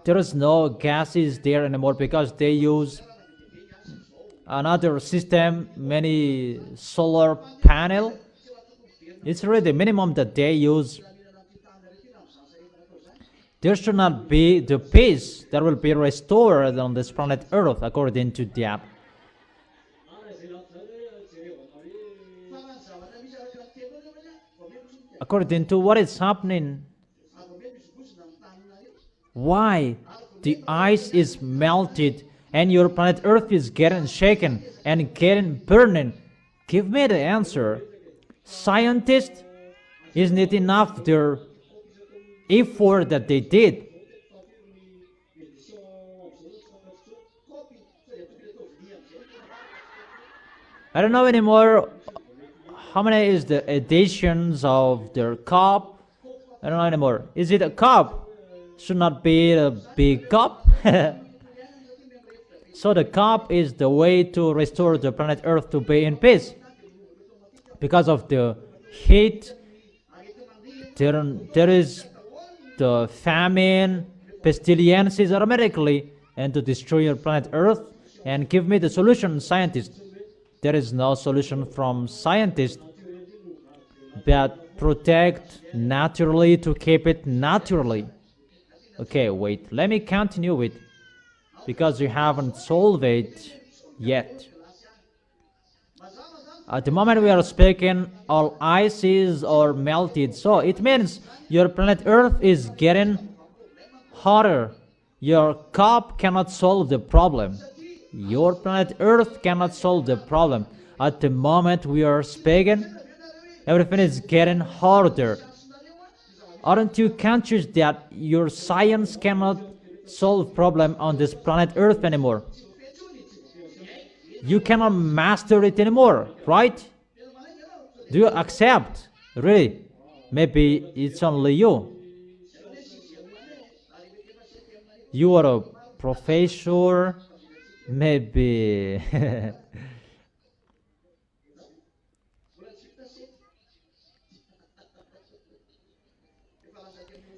There is no gases there anymore because they use another system, many solar panel. It's really the minimum that they use. There should not be the peace that will be restored on this planet Earth according to that. According to what is happening, why the ice is melted and your planet Earth is getting shaken and getting burning? Give me the answer. Scientists, isn't it enough their effort that they did? I don't know anymore how many is the editions of their cup. I don't know anymore. Is it a cup? Should not be a big cup. So the cup is the way to restore the planet Earth to be in peace. Because of the heat, there is the famine, pestilences automatically, and to destroy your planet Earth. And give me the solution, scientists. There is no solution from scientists that protect naturally to keep it naturally. Okay, wait, let me continue with, because you haven't solved it yet. At the moment we are speaking, all ices are melted, so it means your planet Earth is getting hotter. Your cup cannot solve the problem. Your planet Earth cannot solve the problem. At the moment we are speaking, everything is getting harder. Aren't you conscious that your science cannot solve problem on this planet Earth anymore? You cannot master it anymore, right? Do you accept? Really? Maybe it's only you. You are a professor, maybe.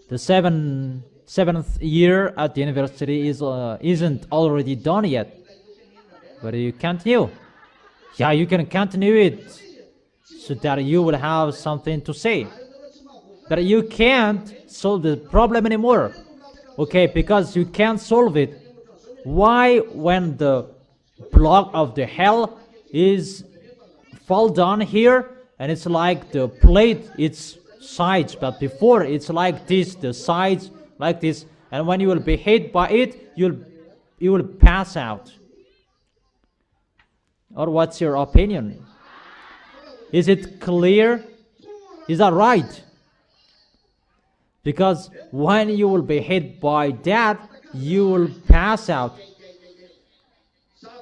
The seventh year at the university isn't already done yet. But you continue. Yeah, you can continue it so that you will have something to say. But you can't solve the problem anymore. Okay, because you can't solve it. Why, when the block of the hell is fall down here, and it's like the plate, its sides, but before it's like this, the sides like this, and when you will be hit by it, you will pass out. Or what's your opinion? Is it clear? Is that right? Because when you will be hit by that, you will pass out.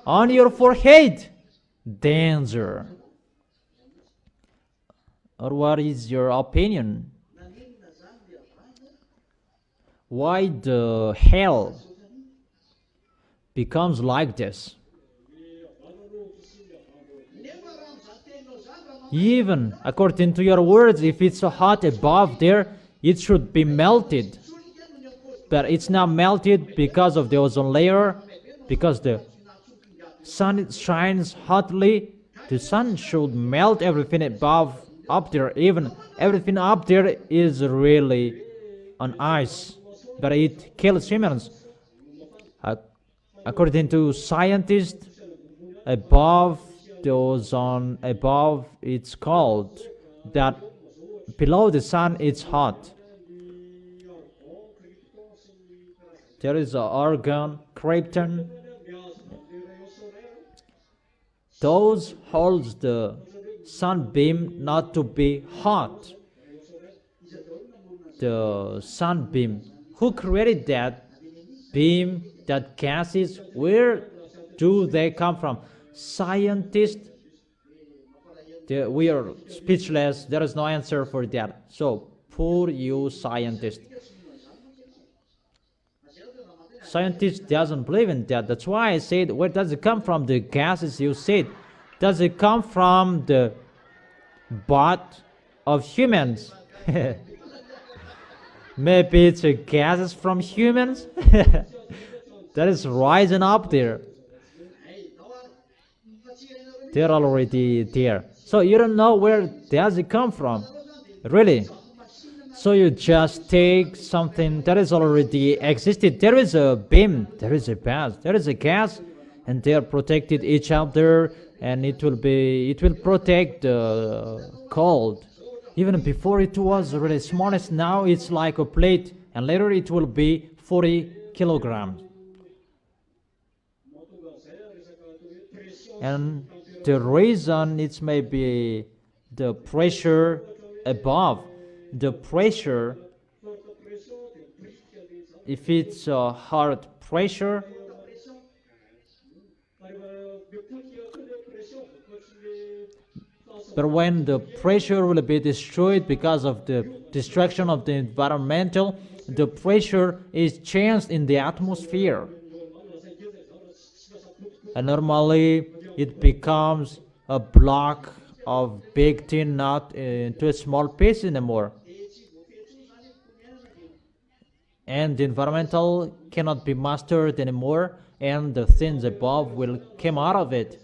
On your forehead, danger. Or what is your opinion? Why the hell becomes like this? Even according to your words, if it's so hot above there, it should be melted. But it's not melted because of the ozone layer, because the sun shines hotly. The sun should melt everything above, up there. Even everything up there is really on ice, but it kills humans. According to scientists, above the ozone, above it's cold, that below the sun it's hot. There is an argon, krypton. Those holds the sunbeam not to be hot. The sunbeam. Who created that beam, that gases? Where do they come from? Scientists. We are speechless. There is no answer for that. So, poor you scientists. Scientists doesn't believe in that. That's why I said, where does it come from? The gases you said. Does it come from the butt of humans? Maybe it's a gases from humans that is rising up there. They're already there. So you don't know where does it come from, really. So you just take something that is already existed. There is a beam, there is a gas, there is a gas, and they are protected each other, and it will protect the cold. Even before it was really smallest, now it's like a plate, and later it will be 40 kilograms. And the reason it's maybe the pressure above, the pressure, if it's a hard pressure, but when the pressure will be destroyed because of the destruction of the environmental, the pressure is changed in the atmosphere, and normally it becomes a block of big tin, not into a small piece anymore, and the environmental cannot be mastered anymore, and the things above will come out of it.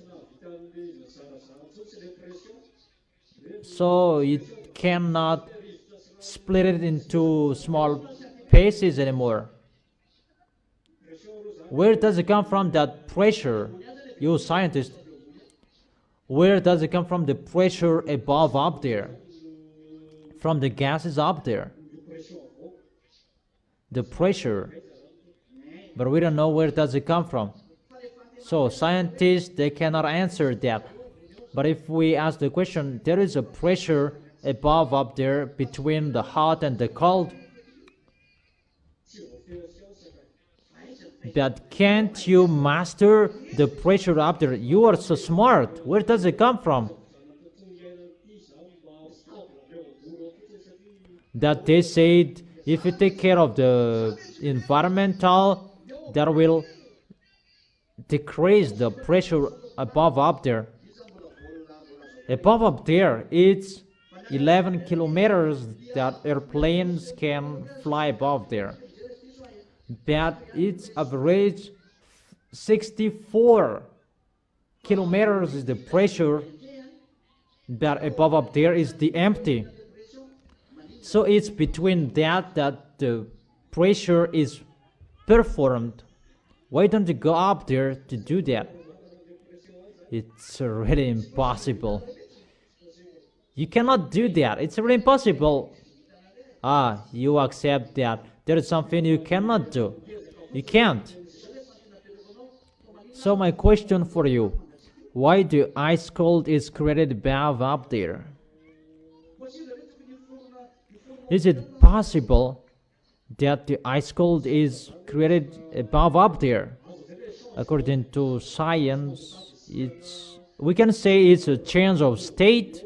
So it cannot split it into small pieces anymore. Where does it come from, that pressure, you scientists? Where does it come from, the pressure above up there? From the gases up there. The pressure. But we don't know where does it come from. So scientists, they cannot answer that. But if we ask the question, there is a pressure above up there between the hot and the cold. But can't you master the pressure up there? You are so smart. Where does it come from? That they said if you take care of the environmental, that will decrease the pressure above up there. Above up there, it's 11 kilometers that airplanes can fly above there. But it's average 64 kilometers is the pressure, but above up there is the empty. So it's between that the pressure is performed. Why don't you go up there to do that? It's really impossible. You cannot do that. It's really impossible. You accept that there is something you cannot do. You can't. So my question for you, why the ice cold is created above up there? Is it possible that the ice cold is created above up there? According to science, we can say it's a change of state,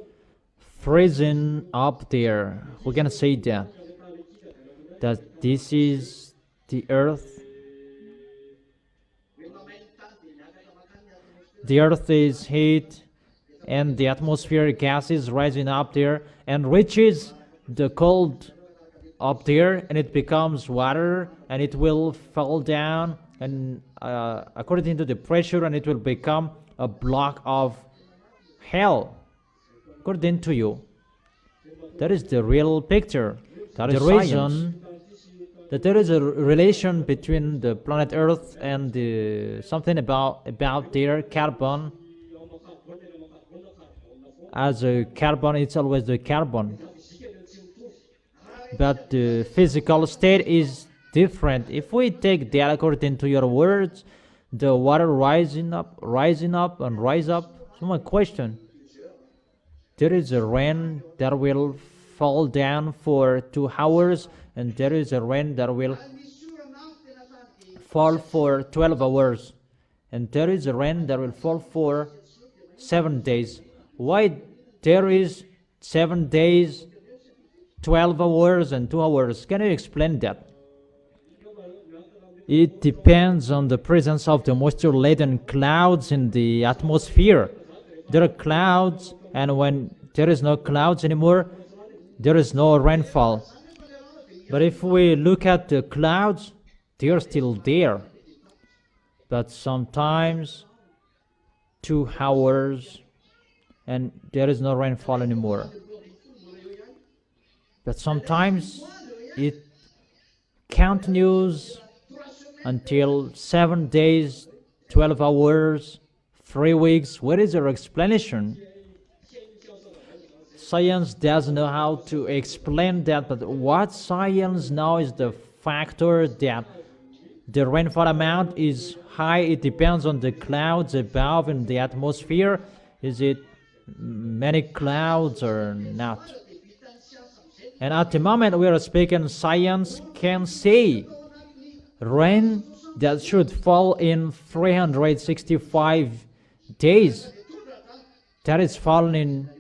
freezing up there. We can say that this is the earth. The earth is heat, and the atmospheric gas is rising up there and reaches the cold up there, and it becomes water, and it will fall down, and according to the pressure, and it will become a block of hell. According to you, that is the real picture. That is the reason that there is a relation between the planet Earth and something about their carbon. As a carbon, it's always the carbon, but the physical state is different. If we take that according to your words, the water rising up and rise up. So my question, there is a rain that will fall down for 2 hours, and there is a rain that will fall for 12 hours, and there is a rain that will fall for 7 days. Why there is 7 days, 12 hours, and 2 hours? Can you explain that? It depends on the presence of the moisture-laden clouds in the atmosphere. There are clouds, and when there is no clouds anymore, there is no rainfall. But if we look at the clouds, they are still there. But sometimes 2 hours and there is no rainfall anymore. But sometimes it continues until 7 days, 12 hours, 3 weeks. What is your explanation? Science doesn't know how to explain that, but what science knows is the factor that the rainfall amount is high. It depends on the clouds above in the atmosphere. Is it many clouds or not? And at the moment we are speaking, science can say rain that should fall in 365 days, that is falling in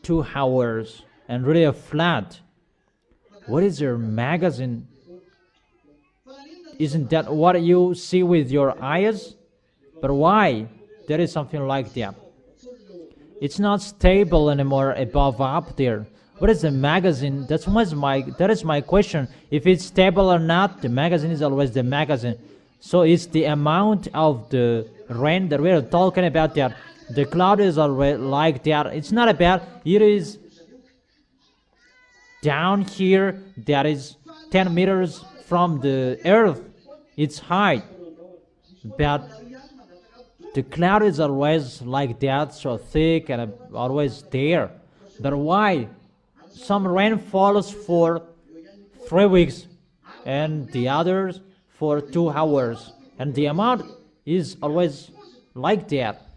2 hours and really a flood. What is your magazine? Isn't that what you see with your eyes? But why? There is something like that. It's not stable anymore above up there. What is the magazine? That is my question. If it's stable or not, the magazine is always the magazine. So it's the amount of the rain that we're talking about there. The cloud is always like that. It's not about, it is down here, that is 10 meters from the earth. It's high. But the cloud is always like that, so thick and always there. But why? Some rain falls for 3 weeks and the others for 2 hours. And the amount is always like that.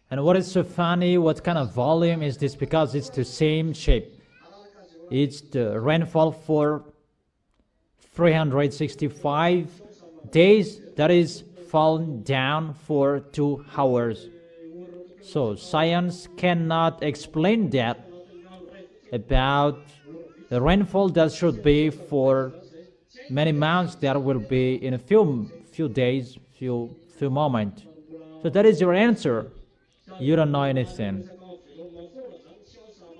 And what is so funny, what kind of volume is this? Because it's the same shape. It's the rainfall for 365 days that is falling down for 2 hours. So science cannot explain that about the rainfall that should be for many months, that will be in a few days, few moments. So that is your answer. You don't know anything.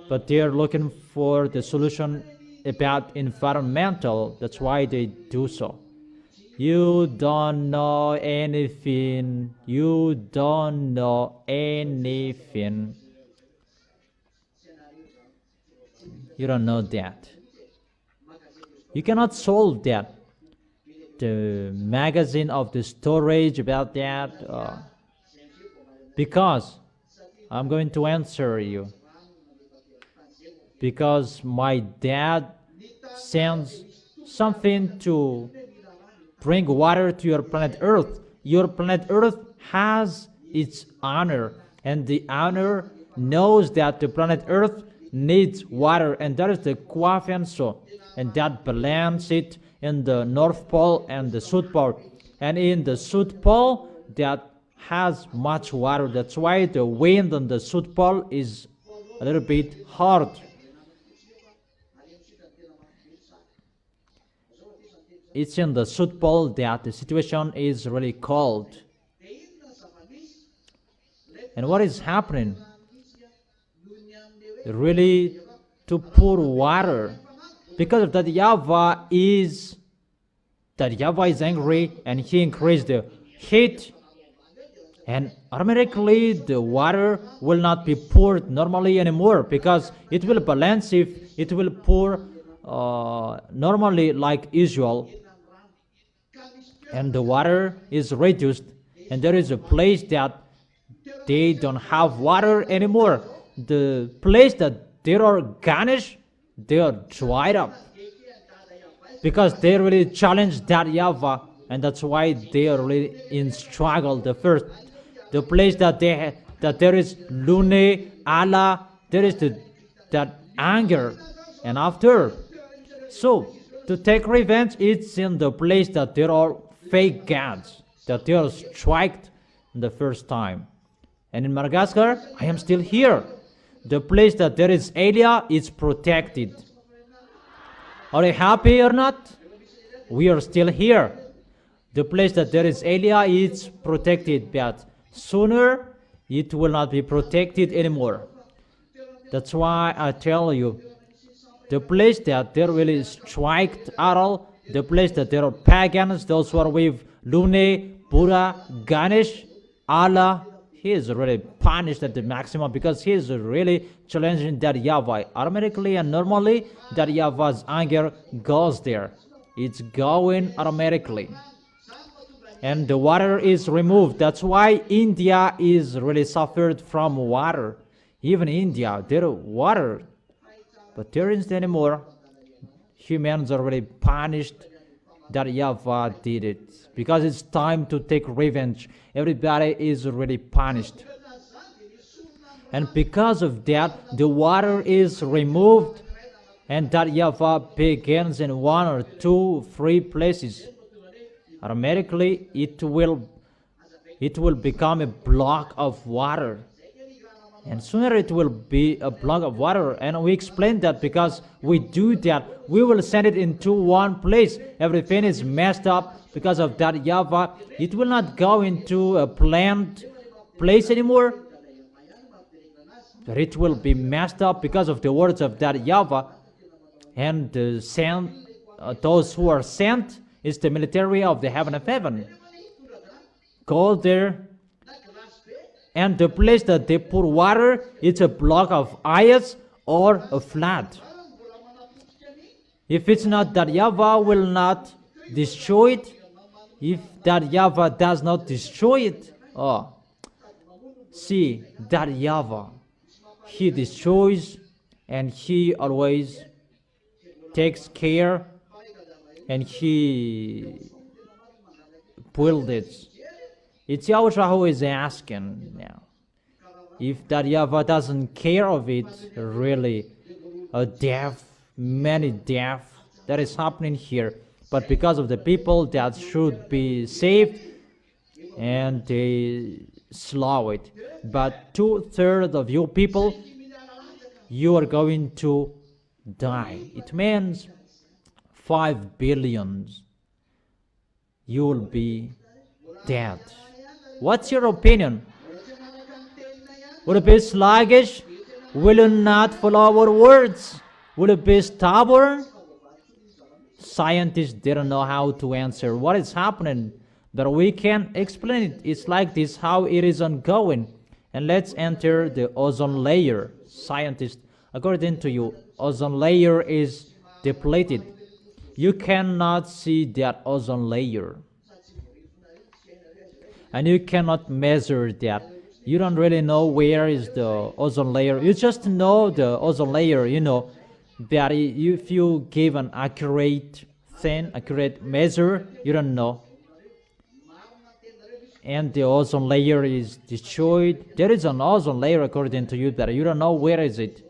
But they're looking for the solution about environmental. That's why they do so. You don't know anything. You don't know anything. You don't know that. You cannot solve that. The magazine of the storage about that. Because I'm going to answer you. Because my dad sends something to bring water to your planet Earth. Your planet Earth has its owner, and the owner knows that the planet Earth needs water, and that is the Quafianso, and that balance it in the North Pole and the South Pole. And in the South Pole, that has much water. That's why the wind on the South Pole is a little bit hard. It's in the South Pole that the situation is really cold. And what is happening? Really to pour water. Because of that, YAHVAH is angry, and he increased the heat, and automatically the water will not be poured normally anymore, because it will balance if it will pour normally like usual, and the water is reduced, and there is a place that they don't have water anymore. The place that there are garnish, they are dried up, because they really challenged that YAHVAH, and that's why they are really in struggle. The place that there is Lune, Allah, there is that anger, and after. So to take revenge, it's in the place that there are fake gods, that they are struck the first time. And in Madagascar, I am still here. The place that there is Elia is protected. Are you happy or not? We are still here. The place that there is Elia is protected, but sooner it will not be protected anymore. That's why I tell you, the place that they really strike at all, the place that there are pagans, those who are with Lune, Buddha, Ganesh, Allah, he is really punished at the maximum because he is really challenging that YAHVAH. Automatically and normally, that YAHVAH's anger goes there. It's going automatically. And the water is removed. That's why India is really suffered from water. Even India, there is water, but there isn't anymore. Humans are really punished that YAHVAH did it because it's time to take revenge. Everybody is really punished, and because of that, the water is removed, and that YAHVAH begins in 1 or 2, 3 places. Automatically, it will become a block of water. And sooner it will be a block of water. And we explained that because we do that, we will send it into one place. Everything is messed up because of that YAHVAH. It will not go into a planned place anymore, but it will be messed up because of the words of that YAHVAH. And those who are sent is the military of the heaven of heaven. Go there. And the place that they put water, it's a block of ice or a flat. If it's not that YAHVAH will not destroy it, if that YAHVAH does not destroy it, see, that YAHVAH, he destroys and he always takes care and he builds it. It's Yahushua who is asking now. If that YAHVAH doesn't care of it, really, many death that is happening here. But because of the people that should be saved, and they slow it. But 2/3 of you people, you are going to die. It means 5 billion. You will be dead. What's your opinion? Will it be sluggish? Will you not follow our words? Will it be stubborn? Scientists didn't know how to answer what is happening, but we can explain it. It's like this, how it is ongoing. And let's enter the ozone layer. Scientists, according to you, ozone layer is depleted. You cannot see that ozone layer. And you cannot measure that. You don't really know where is the ozone layer. You just know the ozone layer, you know, that if you give an accurate measure, you don't know. And the ozone layer is destroyed. There is an ozone layer according to you, but you don't know where is it.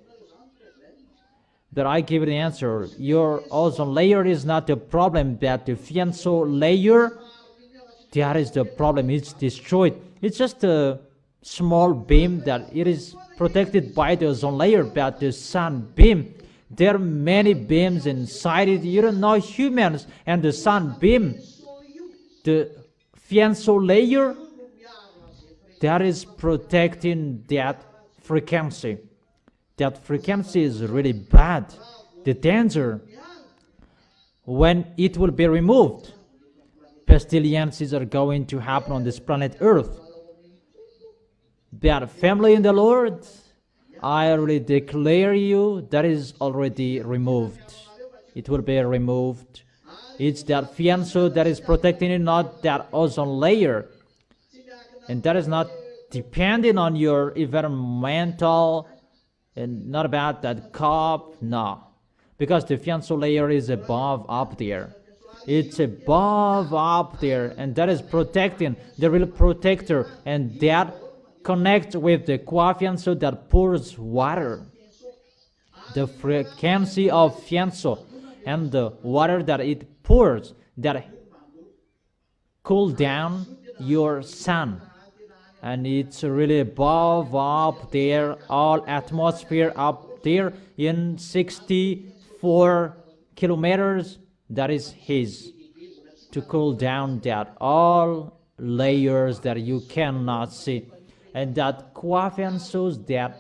But I give the answer. Your ozone layer is not the problem, but the fianso layer, that is the problem. It's destroyed. It's just a small beam that it is protected by the ozone layer, but the sun beam, there are many beams inside it. You don't know humans and the sun beam, the fianso layer, that is protecting that frequency. That frequency is really bad. The danger when it will be removed. Pestilences are going to happen on this planet Earth. That family in the Lord, I already declare you, that is already removed. It will be removed. It's that fianso that is protecting it, not that ozone layer. And that is not depending on your environmental, and not about that cup, no. Because the fianso layer is above up there. It's above up there, and that is protecting the real protector, and that connects with the fianso that pours water. The frequency of fianso and the water that it pours that cool down your sun. And it's really above up there, all atmosphere up there in 64 kilometers. That is his to cool down that all layers that you cannot see. And that fiansos that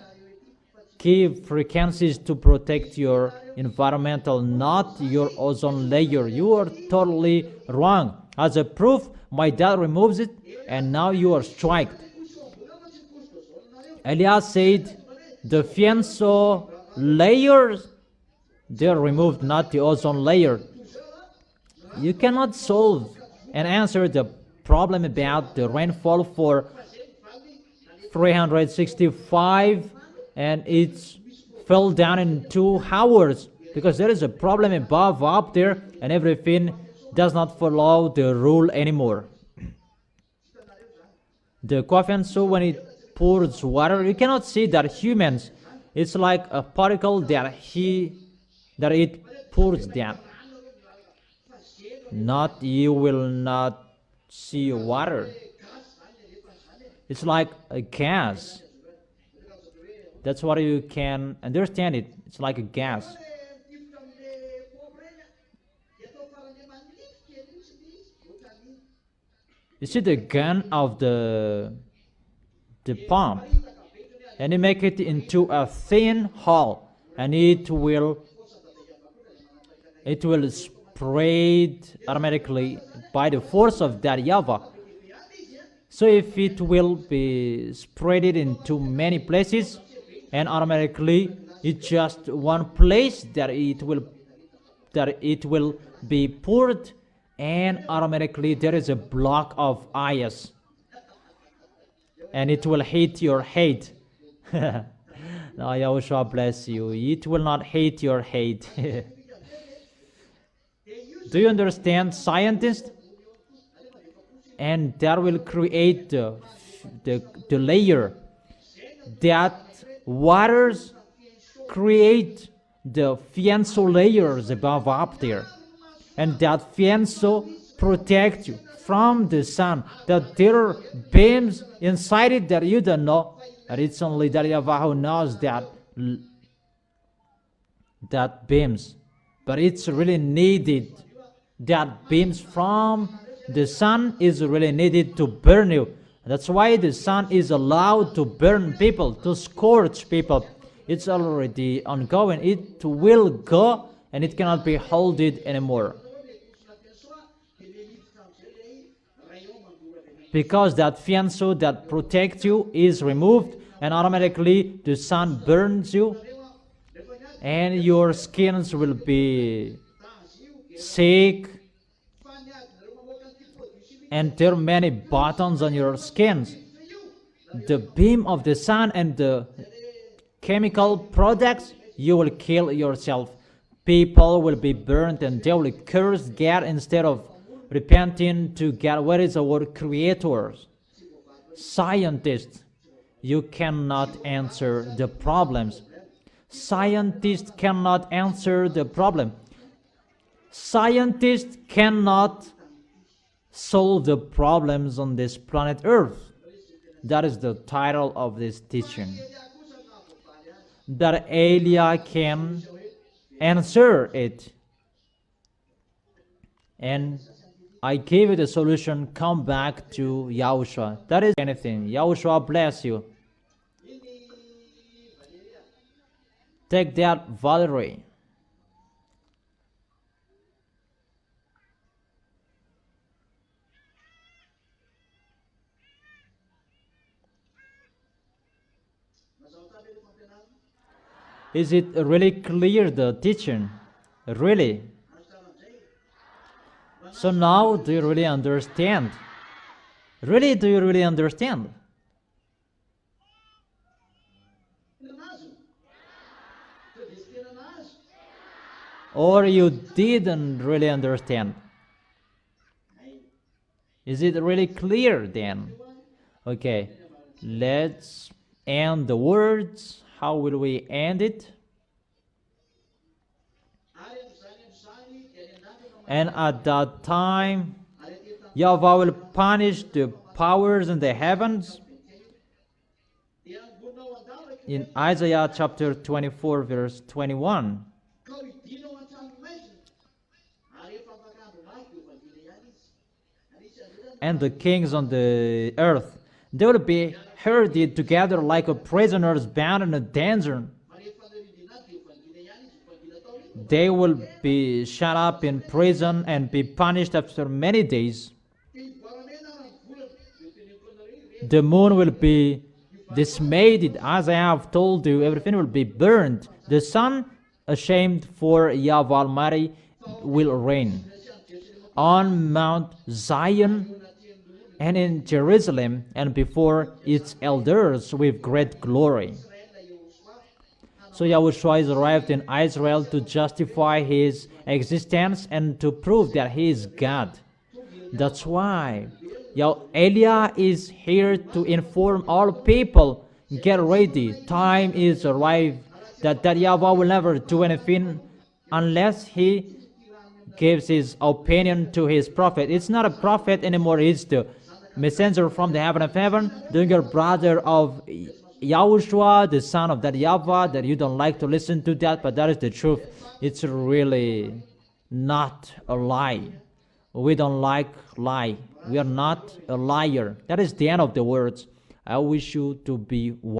give frequencies to protect your environmental, not your ozone layer. You are totally wrong. As a proof, my dad removes it, and now you are striked. Elias said, the fianso layers, they're removed, not the ozone layer. You cannot solve and answer the problem about the rainfall for 365 and it fell down in 2 hours because there is a problem above up there and everything does not follow the rule anymore. The fianso, when it pours water, you cannot see that humans, it's like a particle that it pours down. Not, you will not see water. It's like a gas. That's what you can understand it. It's like a gas. You see the gun of the pump, and you make it into a thin hole, and it will spread automatically by the force of that YAHVAH. So if it will be spread into many places, and automatically it's just one place that it will be poured, and automatically there is a block of ice, and it will hit your head. Now Yahushua bless you. It will not hit your head. Do you understand, scientists? And that will create the layer that waters create the fianso layers above up there, and that fianso protect you from the sun, that there are beams inside it that you don't know, and it's only that YAHVAH who knows that beams, but it's really needed. That beams from the sun is really needed to burn you. That's why the sun is allowed to burn people, to scorch people. It's already ongoing. It will go, and it cannot be held anymore. Because that fianso that protects you is removed, and automatically the sun burns you, and your skins will be sick, and there are many buttons on your skins. The beam of the sun and the chemical products, you will kill yourself. People will be burned, and they will curse God instead of repenting to God. Where is our Creator? Scientists, you cannot answer the problems. Scientists cannot answer the problem. Scientists cannot solve the problems on this planet Earth. That is the title of this teaching. That Elia can answer it. And I gave you the solution. Come back to Yahushua. That is anything. Yahushua bless you. Take that, Valerie. Is it really clear, the teaching? Really? So now, do you really understand? Really, do you really understand? Or you didn't really understand? Is it really clear then? Okay, let's end the words. How will we end it? And at that time, YAHVAH will punish the powers in the heavens. In Isaiah chapter 24, verse 21. And the kings on the earth, they will be herded together like a prisoners bound in a dungeon. they will be shut up in prison and be punished after many days. The moon will be dismayed, as I have told you, everything will be burned. The sun, ashamed for YAHVAH Almighty, will reign on Mount Zion and in Jerusalem and before its elders with great glory. So Yahushua is arrived in Israel to justify his existence and to prove that he is God. That's why Eliah is here to inform all people, get ready, time is arrived, that YAHVAH will never do anything unless he gives his opinion to his prophet. It's not a prophet anymore, it's the messenger from the heaven of heaven, the younger brother of Yahushua, the son of that YAHVAH, that you don't like to listen to that, but that is the truth. It's really not a lie. We don't like lie. We are not a liar. That is the end of the words. I wish you to be